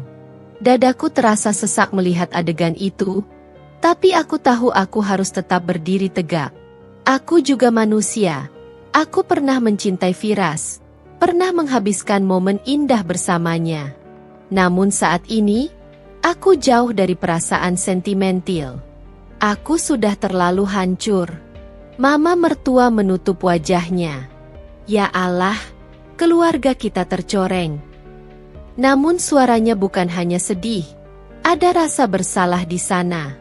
Dadaku terasa sesak melihat adegan itu, tapi aku tahu aku harus tetap berdiri tegak. Aku juga manusia. Aku pernah mencintai Firas, pernah menghabiskan momen indah bersamanya. Namun saat ini, aku jauh dari perasaan sentimental. Aku sudah terlalu hancur. Mama mertua menutup wajahnya. "Ya Allah, keluarga kita tercoreng." Namun suaranya bukan hanya sedih. Ada rasa bersalah di sana.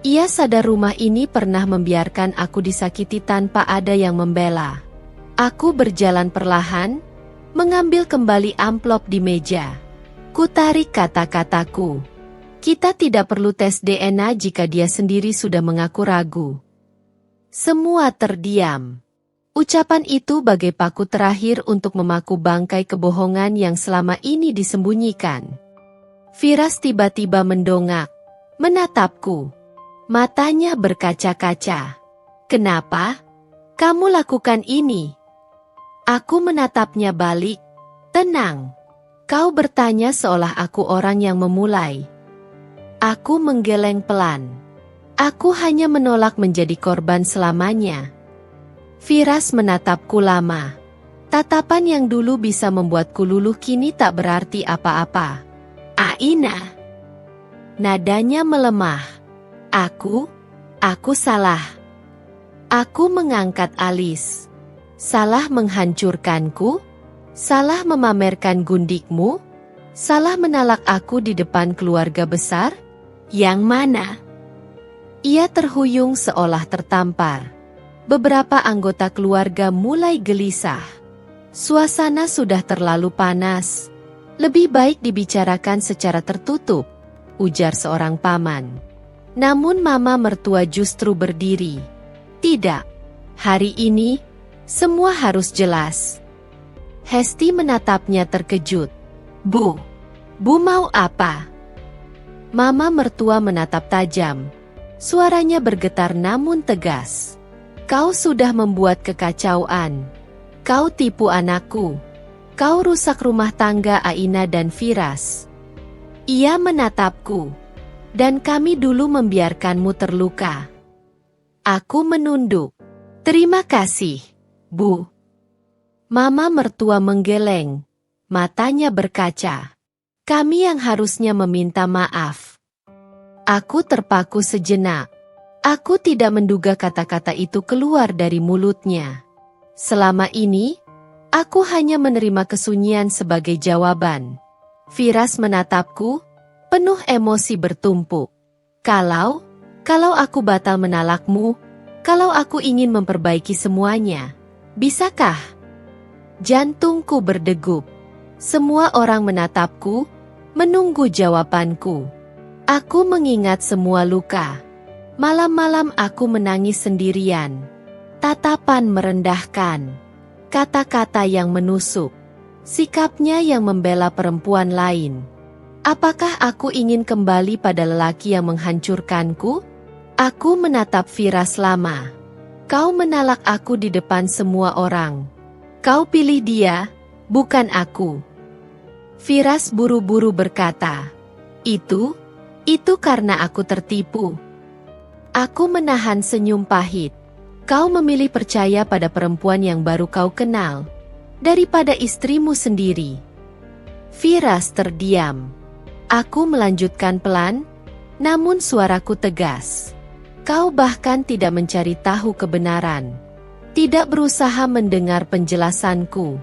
Ia sadar rumah ini pernah membiarkan aku disakiti tanpa ada yang membela. Aku berjalan perlahan, mengambil kembali amplop di meja. Kutarik kata-kataku. "Kita tidak perlu tes DNA jika dia sendiri sudah mengaku ragu." Semua terdiam. Ucapan itu bagai paku terakhir untuk memaku bangkai kebohongan yang selama ini disembunyikan. Firas tiba-tiba mendongak, menatapku. Matanya berkaca-kaca. "Kenapa kamu lakukan ini?" Aku menatapnya balik. "Tenang. Kau bertanya seolah aku orang yang memulai." Aku menggeleng pelan. "Aku hanya menolak menjadi korban selamanya." Firas menatapku lama. Tatapan yang dulu bisa membuatku luluh kini tak berarti apa-apa. "Aina." Nadanya melemah. Aku salah." Aku mengangkat alis. "Salah menghancurkanku? Salah memamerkan gundikmu? Salah menalak aku di depan keluarga besar? Yang mana?" Ia terhuyung seolah tertampar. Beberapa anggota keluarga mulai gelisah. Suasana sudah terlalu panas. "Lebih baik dibicarakan secara tertutup," ujar seorang paman. Namun mama mertua justru berdiri. "Tidak. Hari ini, semua harus jelas." Hesti menatapnya terkejut. Bu mau apa?" Mama mertua menatap tajam. Suaranya bergetar namun tegas. "Kau sudah membuat kekacauan. Kau tipu anakku. Kau rusak rumah tangga Aina dan Firas." Ia menatapku. "Dan kami dulu membiarkanmu terluka." Aku menunduk. "Terima kasih, Bu." Mama mertua menggeleng. Matanya berkaca. "Kami yang harusnya meminta maaf." Aku terpaku sejenak. Aku tidak menduga kata-kata itu keluar dari mulutnya. Selama ini, aku hanya menerima kesunyian sebagai jawaban. Firas menatapku, penuh emosi bertumpuk. Kalau aku batal menalakmu, kalau aku ingin memperbaiki semuanya, bisakah?" Jantungku berdegup. Semua orang menatapku, menunggu jawabanku. Aku mengingat semua luka. Malam-malam aku menangis sendirian. Tatapan merendahkan. Kata-kata yang menusuk. Sikapnya yang membela perempuan lain. Apakah aku ingin kembali pada lelaki yang menghancurkanku? Aku menatap Firas lama. "Kau menalak aku di depan semua orang. Kau pilih dia, bukan aku." Firas buru-buru berkata, Itu karena aku tertipu." Aku menahan senyum pahit. "Kau memilih percaya pada perempuan yang baru kau kenal, daripada istrimu sendiri." Firas terdiam. Aku melanjutkan pelan, Namun suaraku tegas. Kau bahkan tidak mencari tahu kebenaran. Tidak berusaha mendengar penjelasanku.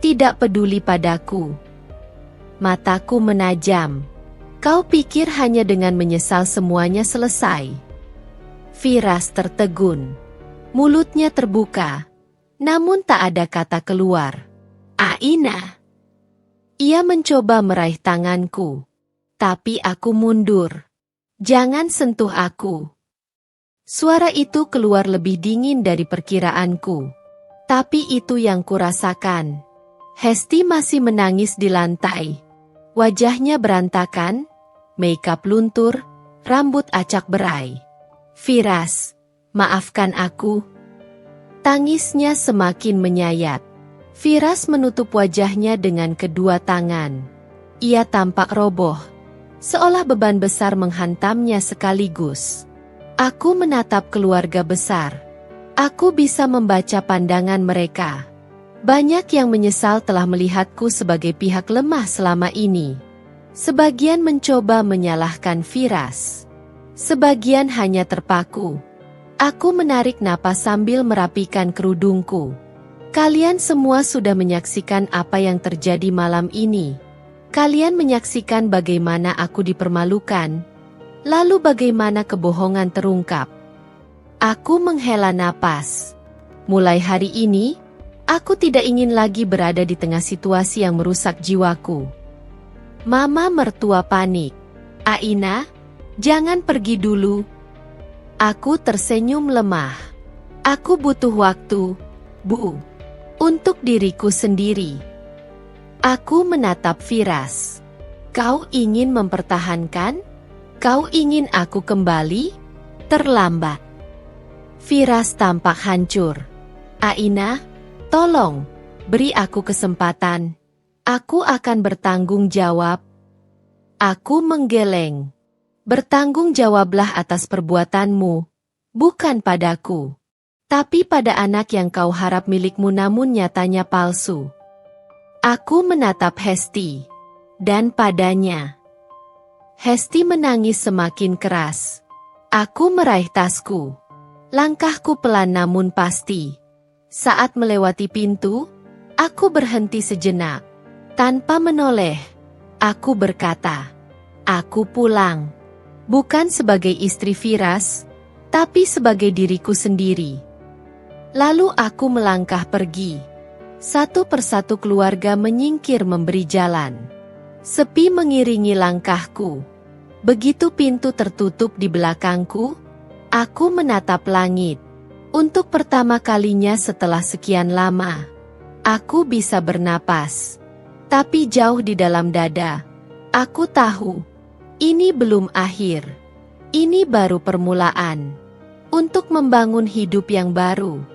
Tidak peduli padaku. Mataku menajam. Kau pikir hanya dengan menyesal semuanya selesai? Firas tertegun. Mulutnya terbuka. Namun tak ada kata keluar. Aina. Ia mencoba meraih tanganku. Tapi aku mundur. Jangan sentuh aku. Suara itu keluar lebih dingin dari perkiraanku. Tapi itu yang kurasakan. Hesti masih menangis di lantai. Wajahnya berantakan, makeup luntur, rambut acak berai. Firas, maafkan aku. Tangisnya semakin menyayat. Firas menutup wajahnya dengan kedua tangan. Ia tampak roboh, seolah beban besar menghantamnya sekaligus. Aku menatap keluarga besar. Aku bisa membaca pandangan mereka. Banyak yang menyesal telah melihatku sebagai pihak lemah selama ini. Sebagian mencoba menyalahkan Firas. Sebagian hanya terpaku. Aku menarik napas sambil merapikan kerudungku. Kalian semua sudah menyaksikan apa yang terjadi malam ini. Kalian menyaksikan bagaimana aku dipermalukan. Lalu bagaimana kebohongan terungkap. Aku menghela napas. Mulai hari ini, aku tidak ingin lagi berada di tengah situasi yang merusak jiwaku. Mama mertua panik. Aina, jangan pergi dulu. Aku tersenyum lemah. Aku butuh waktu, Bu, untuk diriku sendiri. Aku menatap Firas. Kau ingin mempertahankan? Kau ingin aku kembali? Terlambat. Firas tampak hancur. Aina, tolong, beri aku kesempatan. Aku akan bertanggung jawab. Aku menggeleng. Bertanggung jawablah atas perbuatanmu, bukan padaku. Tapi pada anak yang kau harap milikmu namun nyatanya palsu. Aku menatap Hesti. Dan padanya. Hesti menangis semakin keras. Aku meraih tasku. Langkahku pelan namun pasti. Saat melewati pintu, aku berhenti sejenak. Tanpa menoleh, aku berkata, aku pulang. Bukan sebagai istri Firas, tapi sebagai diriku sendiri. Lalu aku melangkah pergi. Satu persatu keluarga menyingkir memberi jalan. Sepi mengiringi langkahku. Begitu pintu tertutup di belakangku, aku menatap langit. Untuk pertama kalinya setelah sekian lama, aku bisa bernapas. Tapi jauh di dalam dada, aku tahu, ini belum akhir. Ini baru permulaan. Untuk membangun hidup yang baru.